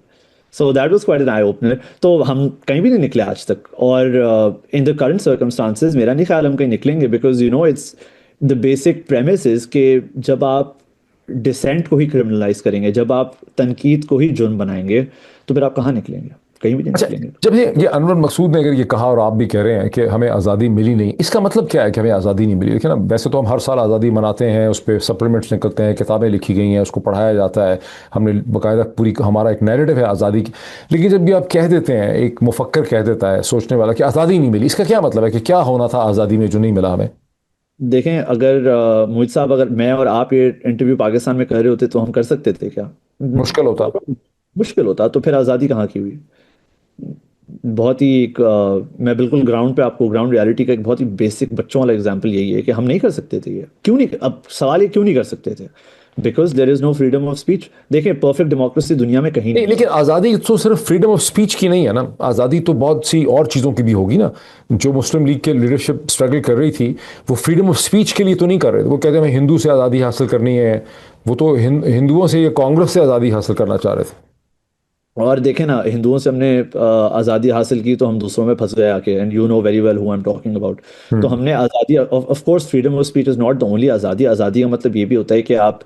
So that was quite an eye opener. तो हम कहीं भी नहीं निकले आज तक, और इन द करंट सर्कमस्टांसेस मेरा नहीं ख्याल हम कहीं निकलेंगे, because you know it's the basic premise is कि जब आप डिसेंट को ही क्रिमिनलाइज करेंगे, जब आप तनकीद को ही जुर्म बनाएंगे, तो फिर आप कहाँ निकलेंगे? कहीं भी नहीं अच्छा, निकलेंगे। जब ये अनवर मकसूद ने अगर ये कहा और आप भी कह रहे हैं कि हमें आज़ादी मिली नहीं, इसका मतलब क्या है कि हमें आज़ादी नहीं मिली? देखिए ना, वैसे तो हम हर साल आज़ादी मनाते हैं, उस पर सप्लीमेंट्स निकलते हैं, किताबें लिखी गई हैं, उसको पढ़ाया जाता है, हमने बाकायदा पूरी हमारा एक नैरेटिव है आज़ादी की। लेकिन जब भी आप कह देते हैं, एक मुफक्कर कह देता है सोचने वाला कि आज़ादी नहीं मिली, इसका क्या मतलब है? कि क्या होना था आज़ादी में जो नहीं मिला हमें? देखें, अगर मोहित साहब, अगर मैं और आप ये इंटरव्यू पाकिस्तान में कर रहे होते तो हम कर सकते थे क्या? मुश्किल होता। मुश्किल होता। तो फिर आज़ादी कहाँ की हुई? बहुत ही एक मैं बिल्कुल ग्राउंड पे आपको ग्राउंड रियलिटी का एक बहुत ही बेसिक बच्चों वाला एग्जांपल यही है कि हम नहीं कर सकते थे ये। क्यों नहीं? अब सवाल ये क्यों नहीं कर सकते थे? Because there is no freedom of speech. देखिए, परफेक्ट डेमोक्रेसी दुनिया में कहीं नहीं, नहीं है। लेकिन आज़ादी तो सिर्फ फ्रीडम ऑफ स्पीच की नहीं है ना, आज़ादी तो बहुत सी और चीज़ों की भी होगी ना। जो मुस्लिम लीग के लीडरशिप स्ट्रगल कर रही थी, वो फ्रीडम ऑफ स्पीच के लिए तो नहीं कर रहे थे। वो कहते हैं हमें हिंदू से आज़ादी हासिल करनी है, वो तो हिंदुओं से या कांग्रेस से आज़ादी हासिल करना चाह रहे थे। और देखें ना, हिंदुओं से हमने आज़ादी हासिल की तो हम दूसरों में फंस गए आके, and you know very well who I am talking about. तो हमने आज़ादी, of course freedom of speech is not the only आज़ादी। आज़ादी का मतलब ये भी होता है कि आप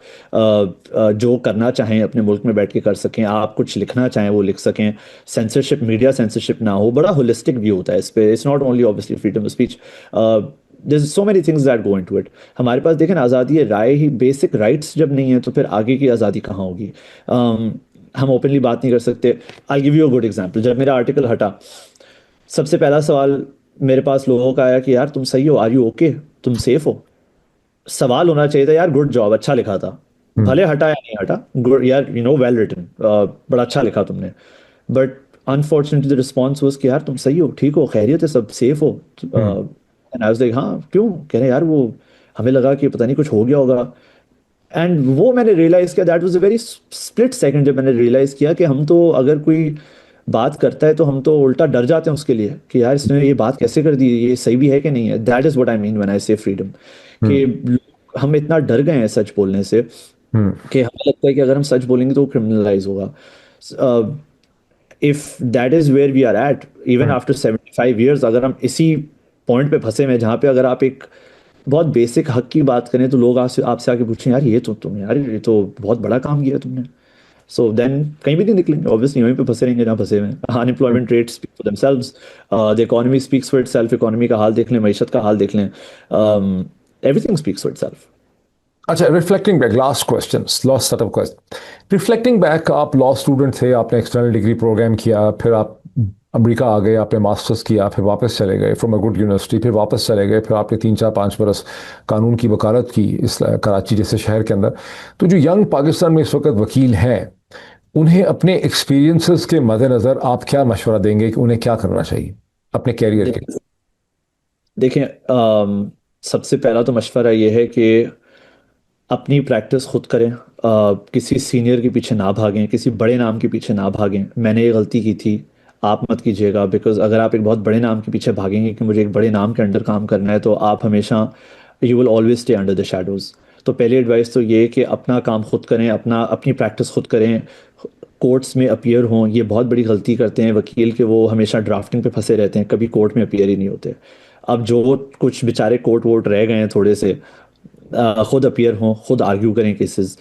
जो करना चाहें अपने मुल्क में बैठ के कर सकें, आप कुछ लिखना चाहें वो लिख सकें, सेंसरशिप, मीडिया सेंसरशिप ना हो। बड़ा होलिस्टिक व्यू होता है इस पे। It's not only obviously freedom of speech, there's so many things that go into it। हमारे पास देखें ना, आज़ादी है राय ही, बेसिक राइट्स जब नहीं है तो फिर आगे की आज़ादी कहाँ होगी? हम ओपनली बात नहीं कर सकते। आई give you a good example. जब मेरा आर्टिकल हटा, सबसे पहला सवाल मेरे पास लोगों का आया कि यार तुम सही हो, आर यू ओके, तुम सेफ हो? सवाल होना चाहिए था यार, गुड जॉब, अच्छा लिखा था, भले हटा या नहीं हटा, गुड यार, यू नो, वेल रिटन, बड़ा अच्छा लिखा तुमने। But unfortunately the response was कि यार तुम सही हो, ठीक हो, खैरियत है, सब सेफ हो। एंड आई वाज लाइक, हाँ क्यों? कह रहे हैं यार वो हमें लगा कि पता नहीं कुछ हो गया होगा। एंड वो मैंने रियलाइज किया, that was a very split second, जब मैंने रियलाइज किया कि हम तो, अगर कोई बात करता है तो हम तो उल्टा डर जाते हैं उसके लिए कि यार इसने ये बात कैसे कर दी, ये सही भी है कि नहीं है। That is what I mean when I से फ्रीडम। कि हम इतना डर गए हैं सच बोलने से कि हमें लगता है कि अगर हम सच बोलेंगे तो वो क्रिमिनलाइज होगा। If that is where we are at even after 75 years, अगर हम इसी पॉइंट पे फंसे हुए हैं जहाँ पे अगर आप एक बहुत बेसिक हक की बात करें तो लोग आपसे आपसे आके पूछें यार ये तो तुम, यार ये तो बहुत बड़ा काम किया तुमने। सो देन कहीं भी नहीं निकलेंगे, ऑब्वियसली वहीं पे फंसे रहेंगे जहाँ फंसे हुए हैं। Unemployment rate speak for themselves, the economy speaks for itself. Economy का हाल देख लें, मईशत का हाल देख लें, एवरीथिंग स्पीक्स फॉर इटसेल्फ। अच्छा, reflecting back, last question, last set of question. Reflecting back, आप लॉ स्टूडेंट थे, आपने एक्सटर्नल डिग्री प्रोग्राम किया, फिर आप अमेरिका आ गए, आपने मास्टर्स किया, फिर वापस चले गए फ्रॉम अ गुड यूनिवर्सिटी, फिर वापस चले गए, फिर आपने 3 4 5 बरस कानून की वकालत की इस कराची जैसे शहर के अंदर। तो जो यंग पाकिस्तान में इस वक्त वकील हैं, उन्हें अपने एक्सपीरियंसेस के मद्देनज़र आप क्या मशवरा देंगे कि उन्हें क्या करना चाहिए अपने कैरियर के? देखें, सबसे पहला तो मशवरा ये है कि अपनी प्रैक्टिस खुद करें। किसी सीनियर के पीछे ना भागें, किसी बड़े नाम के पीछे ना भागें। मैंने ये गलती की थी, आप मत कीजिएगा। बिकॉज अगर आप एक बहुत बड़े नाम के पीछे भागेंगे कि मुझे एक बड़े नाम के अंडर काम करना है, तो आप हमेशा, you will always stay under the shadows. तो पहली एडवाइस तो ये है कि अपना काम खुद करें, अपनी प्रैक्टिस खुद करें, कोर्ट्स में अपीयर हों। ये बहुत बड़ी गलती करते हैं वकील के, वो हमेशा ड्राफ्टिंग पे फंसे रहते हैं, कभी कोर्ट में अपीयर ही नहीं होते। अब जो कुछ बेचारे कोर्ट वोट रह गए हैं थोड़े से, खुद अपीयर हों, खुद आर्ग्यू करें केसेस।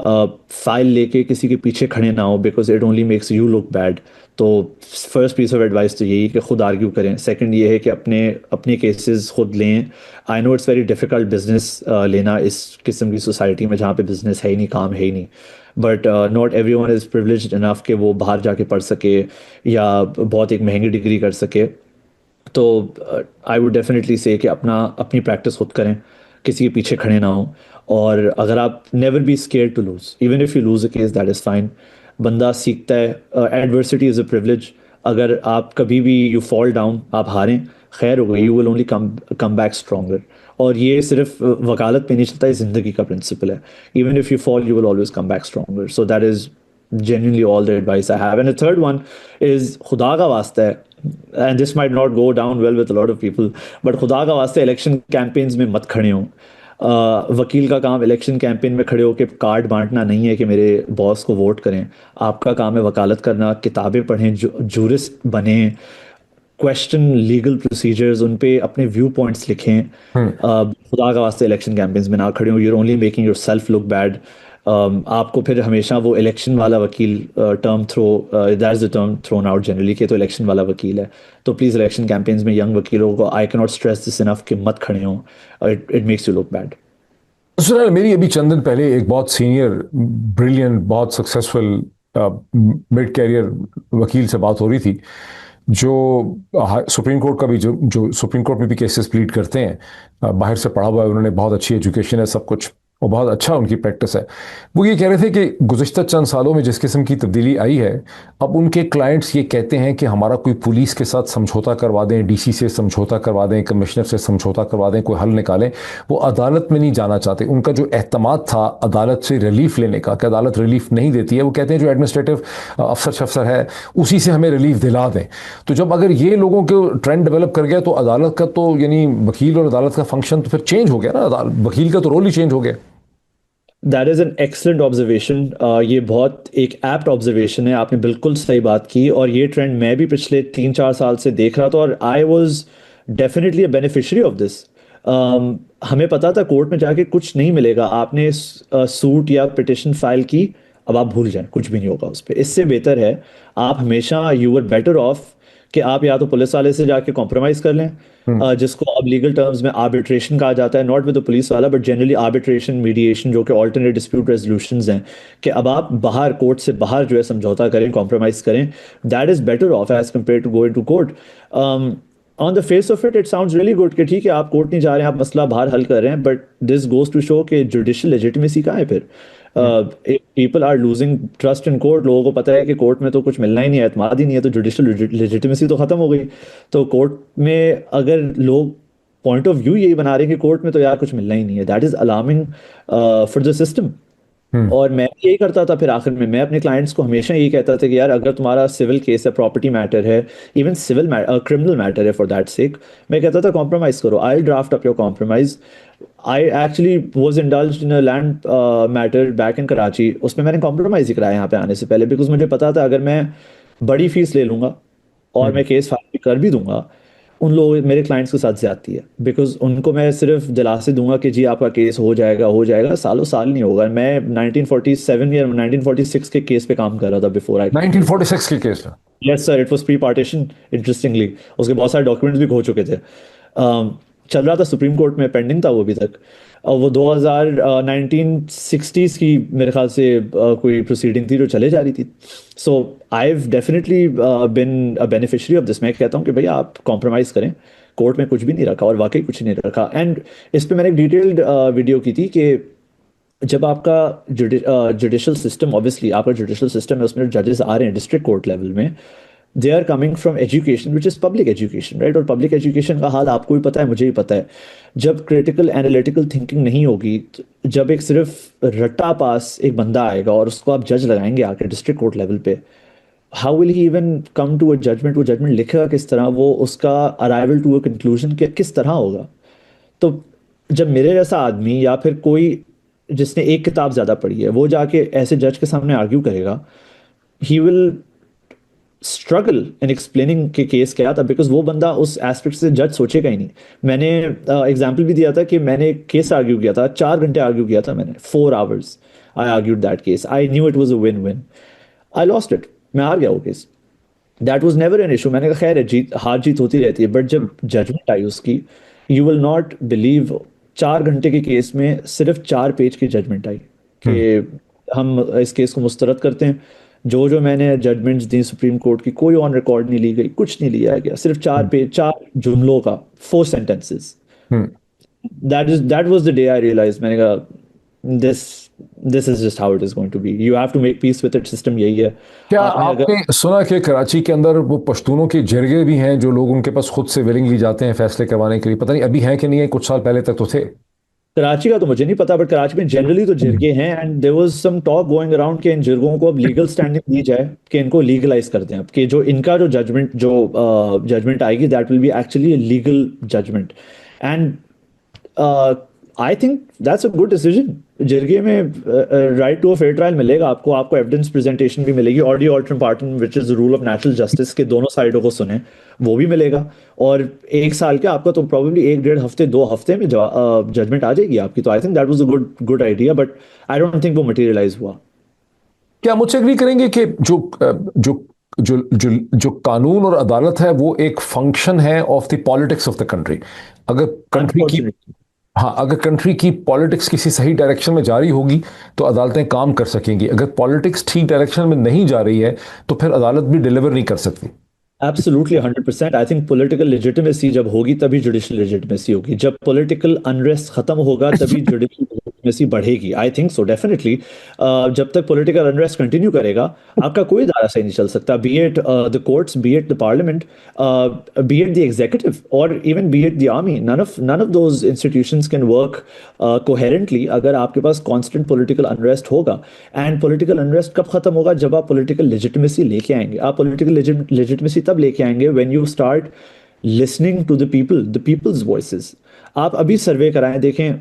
फाइल लेके किसी के पीछे खड़े ना हो, because it only makes you look bad. तो फर्स्ट पीस ऑफ एडवाइस तो यही कि खुद आर्ग्यू करें। सेकंड ये है कि अपने अपने केसेस खुद लें। I know it's very difficult business लेना इस किस्म की सोसाइटी में जहाँ पे बिजनेस है ही नहीं, काम है ही नहीं। But not every one is privileged enough कि वो बाहर जाके पढ़ सके या बहुत एक महंगी डिग्री कर सके। तो आई वुड डेफिनेटली से कि अपनी प्रैक्टिस खुद करें, किसी के पीछे खड़े ना हो। और अगर आप, never be scared to lose, even if you lose a case that is fine. बंदा सीखता है, एडवर्सिटी इज़ अ प्रिविलेज। अगर आप कभी भी यू फॉल डाउन, आप हारें, खैर हो गई, you will only come back stronger. और ये सिर्फ वकालत पे नहीं चलता, है ज़िंदगी का प्रिंसिपल है। Even if you fall you will always come back stronger. So that is genuinely all the advice I have. And the third one is, खुदा का वास्ता है, and this might not go down well with a lot of people, but खुदा का वास्ते election campaigns में मत खड़े हों। वकील का काम इलेक्शन कैंपेन में खड़े होकर कार्ड बांटना नहीं है कि मेरे बॉस को वोट करें। आपका काम है वकालत करना, किताबें पढ़ें, जूरिस्ट बने, क्वेश्चन लीगल प्रोसीजर्स, उन पे अपने व्यू पॉइंट्स लिखें। खुदा का वास्ते इलेक्शन कैंपेन्स में ना खड़े हो, you're only making yourself look bad. आपको फिर हमेशा वो इलेक्शन वाला वकील term throw that's the term thrown out generally कि तो इलेक्शन वाला वकील है, तो प्लीज़ इलेक्शन कैंपेन्स में यंग वकीलों को I can not stress this enough कि मत खड़े हों, it makes you look bad. सुना, मेरी अभी चंद दिन पहले एक बहुत सीनियर ब्रिलियंट बहुत सक्सेसफुल मिड कैरियर वकील से बात हो रही थी, जो सुप्रीम कोर्ट का भी जो सुप्रीम कोर्ट में भी केसेस प्लीड करते हैं, बाहर से पढ़ा हुआ है, उन्होंने बहुत अच्छी एजुकेशन है, सब कुछ और बहुत अच्छा उनकी प्रैक्टिस है। वो ये कह रहे थे कि गुज़िश्ता चंद सालों में जिस किस्म की तब्दीली आई है, अब उनके क्लाइंट्स ये कहते हैं कि हमारा कोई पुलिस के साथ समझौता करवा दें, डीसी से समझौता करवा दें, कमिश्नर से समझौता करवा दें, कोई हल निकालें। वो अदालत में नहीं जाना चाहते। उनका जो एहतमाद था अदालत से रिलीफ लेने का, कि अदालत रिलीफ नहीं देती है, वो कहते हैं जो एडमिनिस्ट्रेटिव अफसर है उसी से हमें रिलीफ दिला दें। तो जब अगर ये लोगों के ट्रेंड डेवलप कर गया तो अदालत का तो यानी वकील और अदालत का फंक्शन तो फिर चेंज हो गया ना, वकील का तो रोल ही चेंज हो गया। That is an excellent observation. ये बहुत एक एप्ट ऑब्जर्वेशन है, आपने बिल्कुल सही बात की, और ये ट्रेंड मैं भी पिछले 3-4 साल से देख रहा था, और I was definitely a beneficiary of this. हमें पता था कोर्ट में जाके कुछ नहीं मिलेगा, आपने सूट या पिटिशन फाइल की, अब आप भूल जाएं, कुछ भी नहीं होगा उस पर। इससे बेहतर है आप हमेशा यू आर बेटर ऑफ कि आप या तो पुलिस वाले से जाके कॉम्प्रोमाइज़ कर लें, जिसको अब लीगल टर्म्स में आर्बिट्रेशन कहा जाता है, नॉट विद द पुलिस वाला बट जनरली आर्बिट्रेशन मीडिएशन, जो कि ऑल्टरनेट डिस्प्यूट रेजोल्यूशंस हैं, कि अब आप बाहर कोर्ट से बाहर जो है समझौता करें, कॉम्प्रोमाइज करें। That is better off as compare to going to court. On the face of it sounds really good कि ठीक है आप कोर्ट नहीं जा रहे हैं, आप मसला बाहर हल कर रहे हैं, but this goes to show कि जुडिशियल लेजिटिमेसी कहाँ है फिर। People are losing trust in court. लोगों को पता है कि कोर्ट में तो कुछ मिलना ही नहीं है, एतमाद ही नहीं है, तो जुडिशियल लेजिटिमेसी तो खत्म हो गई। तो कोर्ट में अगर लोग पॉइंट ऑफ व्यू यही बना रहे हैं कि कोर्ट में तो यार कुछ मिलना ही नहीं है, that is alarming for the system. और मैं भी यही करता था, फिर आखिर में मैं अपने क्लाइंट्स को हमेशा यही कहता था कि यार अगर तुम्हारा सिविल केस है, प्रॉपर्टी मैटर है, इवन सिविल क्रिमिनल मैटर है फॉर दैट सेक, मैं कहता था कॉम्प्रोमाइज करो, I draft up your compromise. I actually was indulged in a land matter back in Karachi, उसमें मैंने कॉम्प्रोमाइज ही कराया यहाँ पे आने से पहले, बिकॉज मुझे पता था अगर मैं बड़ी फीस ले लूंगा और मैं केस फाइल कर भी दूंगा, उन लोगों मेरे क्लाइंट्स के साथ ज्यादती है, बिकॉज उनको मैं सिर्फ दिलासे दूंगा कि जी आपका केस हो जाएगा, सालों साल नहीं होगा। मैं 1947 या 1946 के केस पे काम कर रहा था बिफोर आई। 1946 के केस में? Yes sir, it was pre partition interestingly, उसके बहुत सारे डॉक्यूमेंट्स भी खो चुके थे। चल रहा था सुप्रीम कोर्ट में, पेंडिंग था वो अभी तक। वो 1960s की मेरे ख्याल से कोई प्रोसीडिंग थी जो चले जा रही थी। So I have definitely been a beneficiary of this. मैं कहता हूँ कि भैया आप कॉम्प्रोमाइज़ करें, कोर्ट में कुछ भी नहीं रखा और वाकई कुछ नहीं रखा। एंड इस पे मैंने एक डिटेल्ड वीडियो की थी कि जब आपका जुडिशल सिस्टम, ऑब्वियसली आपका जुडिशल सिस्टम है, उसमें जजेस आ रहे हैं डिस्ट्रिक्ट कोर्ट लेवल में, they are coming from education which is public education, right. और पब्लिक एजुकेशन का हाल आपको भी पता है, मुझे भी पता है। जब क्रिटिकल एनालिटिकल थिंकिंग नहीं होगी, जब एक सिर्फ रट्टा पास एक बंदा आएगा और उसको आप जज लगाएंगे आके डिस्ट्रिक्ट कोर्ट लेवल पे, how will he even come to a judgement? वो जजमेंट लिखेगा किस तरह, वो उसका अराइवल टू अ कंक्लूजन किस तरह होगा? तो जब मेरे जैसा आदमी या फिर कोई जिसने एक किताब ज़्यादा पढ़ी है, वो जाके ऐसे जज के सामने आर्ग्यू करेगा, he will struggle in explaining के केस क्या था, बिकॉज वो बंदा उस एस्पेक्ट से जज सोचेगा ही नहीं। मैंने एग्जांपल भी दिया था कि मैंने एक केस आर्ग्यू किया था, 4 घंटे आर्ग्यू किया था मैंने, 4 hours I argued that case. I knew it was a win win, I lost it, मैं हार गया वो case. That was never an issue. मैंने कहा खैर है, जीत हार जीत होती रहती है, बट जब जजमेंट आई उसकी, यू विल नॉट बिलीव, 4 घंटे के केस में सिर्फ 4 पेज की जजमेंट आई कि हम इस केस को मुस्तरद करते हैं। जो जो मैंने जजमेंट्स दी सुप्रीम कोर्ट की, कोई ऑन रिकॉर्ड नहीं ली गई, कुछ नहीं लिया गया, सिर्फ 4 पेज, 4 जुमलों का, 4 sentences। That was the day I realise, मैंने कहा this this is just how it is going to be, you have to make peace with it, system यही है। क्या आपने अगर आपने सुना कि कराची के अंदर वो पश्तूनों के जरगे भी हैं जो लोग उनके पास खुद से विलिंगली जाते हैं फैसले करवाने के लिए? पता नहीं अभी हैं कि नहीं है, कुछ साल पहले तक तो थे। कराची का तो मुझे नहीं पता, बट कराची में जनरली तो जिरगे हैं, and there was some talk going around कि इन जिरगों को अब लीगल स्टैंडिंग दी जाए, कि इनको लीगलाइज कर दें, अब कि जो इनका जो जजमेंट आएगी that will be actually legal judgement. And I think that's a good decision. जिरगे में right to a fair trial मिलेगा आपको, आपको एविडेंस प्रेजेंटेशन भी मिलेगी, audi alteram partem which is rule of natural justice के दोनों साइडों को सुने, वो भी मिलेगा। और 1 साल के आपका तो प्रॉब्लली 1 1.5 हफ्ते 2 हफ्ते में जजमेंट आ जाएगी आपकी। तो I think that was a good good idea, but I don't think वो मटेरियलाइज हुआ। क्या मुझसे एग्री करेंगे कि जो कानून और अदालत है वो एक फंक्शन है of the politics of the country? अगर कंट्री की अनफॉर्चुनेटली हाँ, अगर कंट्री की पॉलिटिक्स किसी सही डायरेक्शन में जारी होगी तो अदालतें काम कर सकेंगी। अगर पॉलिटिक्स ठीक डायरेक्शन में नहीं जा रही है तो फिर अदालत भी डिलीवर नहीं कर सकती। Absolutely 100%। I think political legitimacy जब होगी तभी जुडिशियल लेजिटिमेसी होगी, जब पॉलिटिकल अनरेस्ट खत्म होगा तभी जुडिशियल लेजिटिमेसी बढ़ेगी। I think so definitely. जब तक पॉलिटिकल अनरेस्ट कंटिन्यू करेगा आपका कोई इदारा सही नहीं चल सकता, be it the courts, be it the parliament, be it the executive, और even be it the army. None of those institutions can work coherently अगर आपके पास कांस्टेंट पॉलिटिकल अनरेस्ट होगा। एंड पॉलिटिकल अनरेस्ट कब खत्म होगा? जब आप पॉलिटिकल लेजिटिमेसी लेके आएंगे। आप पॉलिटिकल लेजिटिमेसी तब लेके आएंगे when you start listening to the people, the people's voices. आप अभी सर्वे कराएं, देखें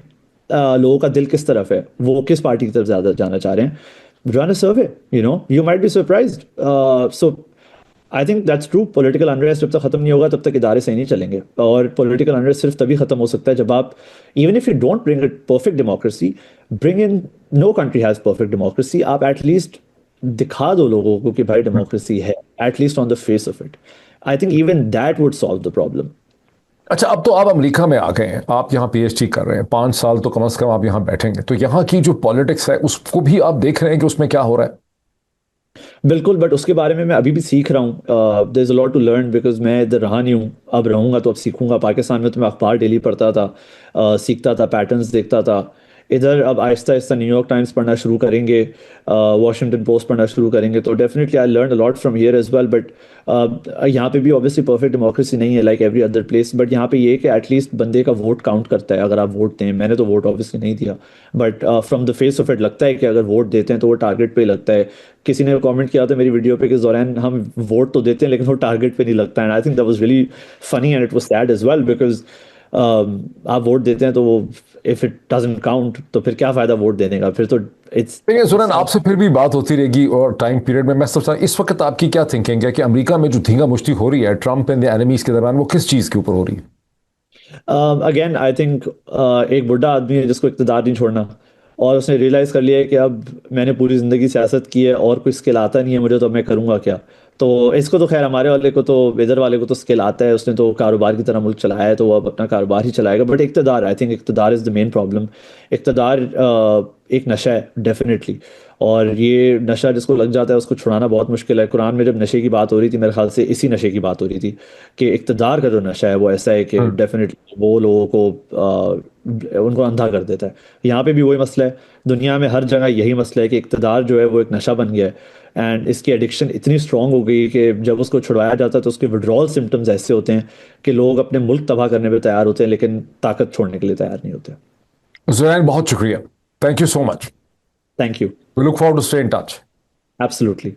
लोगों का दिल किस तरफ है, वो किस पार्टी की तरफ ज्यादा जाना चाह रहे हैं। Run a survey, you might be surprised. So I think that's true. Political unrest जब तक खत्म नहीं होगा तब तक इदारे सही नहीं चलेंगे, और पॉलिटिकल अनरेस्ट सिर्फ तभी खत्म हो सकता है जब आप, even if you don't bring it perfect democracy, bring in, no country has perfect democracy, आप एटलीस्ट दिखा दो लोगों को कि भाई डेमोक्रेसी है, at least on the face of it. I think even that would solve the problem. अच्छा, अब तो आप अमेरिका में आ गए हैं, आप यहाँ पीएचडी कर रहे हैं, 5 साल तो कम से कम आप यहाँ बैठेंगे, तो यहाँ की जो पॉलिटिक्स है उसको भी आप देख रहे हैं कि उसमें क्या हो रहा है? बिल्कुल, बट उसके बारे में मैं अभी भी सीख रहा हूँ। There is a lot to learn, because मैं इधर रहा नहीं हूँ, अब रहूंगा तो अब सीखूंगा। पाकिस्तान में तो मैं अखबार डेली पढ़ता था, सीखता था, पैटर्न्स देखता था। इधर अब आहिस्ता आहिस्ता न्यूयॉर्क टाइम्स पढ़ना शुरू करेंगे, वॉशिंगटन पोस्ट पढ़ना शुरू करेंगे, तो definitely I learn a lot from here as well. But यहाँ पे भी ऑब्वियसली परफेक्ट डेमोक्रेसी नहीं है like every other place, but यहाँ पे ये है कि एटलीस्ट बंदे का वोट काउंट करता है अगर आप वोट दें। मैंने तो वोट ऑब्वियसली नहीं दिया, but from the face of it लगता है कि अगर वोट देते हैं तो वो टारगेट पे ही लगता है। किसी ने कमेंट किया था मेरी वीडियो पे कि ज़ोरैन हम वोट तो देते हैं लेकिन वो टारगेट पे नहीं लगता है। And I think that was really funny and it was sad as well, because आप वोट देते हैं तो वो, इफ इट डजंट काउंट तो फिर क्या फायदा वोट देने का? फिर तो इट्स, देखिए ज़ोरैन, आपसे फिर भी बात होती रहेगी और टाइम पीरियड में मैं सोचता इस वक्त आपकी क्या थिंकिंग है कि अमेरिका में जो धींगा मुश्ती हो रही है ट्रंप एंड द एनिमीज के दरमियान, वो किस चीज़ के ऊपर हो रही है? अगेन आई थिंक एक बुढ़ा आदमी है जिसको इक़्तिदार नहीं छोड़ना, और उसने रियलाइज़ कर लिया है कि अब मैंने पूरी ज़िंदगी सियासत की है और कोई स्किल आता नहीं है मुझे, तो मैं करूँगा क्या? तो इसको तो खैर हमारे वाले को तो, इधर वाले को तो स्किल आता है, उसने तो कारोबार की तरह मुल्क चलाया है, तो वो अब अपना कारोबार ही चलाएगा। बट इक़्तिदार, आई थिंक इक़्तिदार इज़ द मेन प्रॉब्लम। इक़्तिदार एक नशा है डेफिनेटली, और ये नशा जिसको लग जाता है उसको छुड़ाना बहुत मुश्किल है। कुरान में जब नशे की बात हो रही थी मेरे ख्याल से इसी नशे की बात हो रही थी कि इक़्तिदार का जो नशा है वो ऐसा है कि डेफिनेटली वो लोगों को उनको अंधा कर देता है। यहाँ पे भी वही मसला है, दुनिया में हर जगह यही मसला है कि इक़्तिदार जो है वो एक नशा बन गया है। एंड इसकी एडिक्शन इतनी स्ट्रांग हो गई कि जब उसको छुड़वाया जाता है तो उसके विड्रॉल सिम्टम्स ऐसे होते हैं कि लोग अपने मुल्क तबाह करने पर तैयार होते हैं लेकिन ताकत छोड़ने के लिए तैयार नहीं होते। ज़ोरैन, बहुत शुक्रिया, thank you so much. Thank you. We look forward to stay in touch. Absolutely.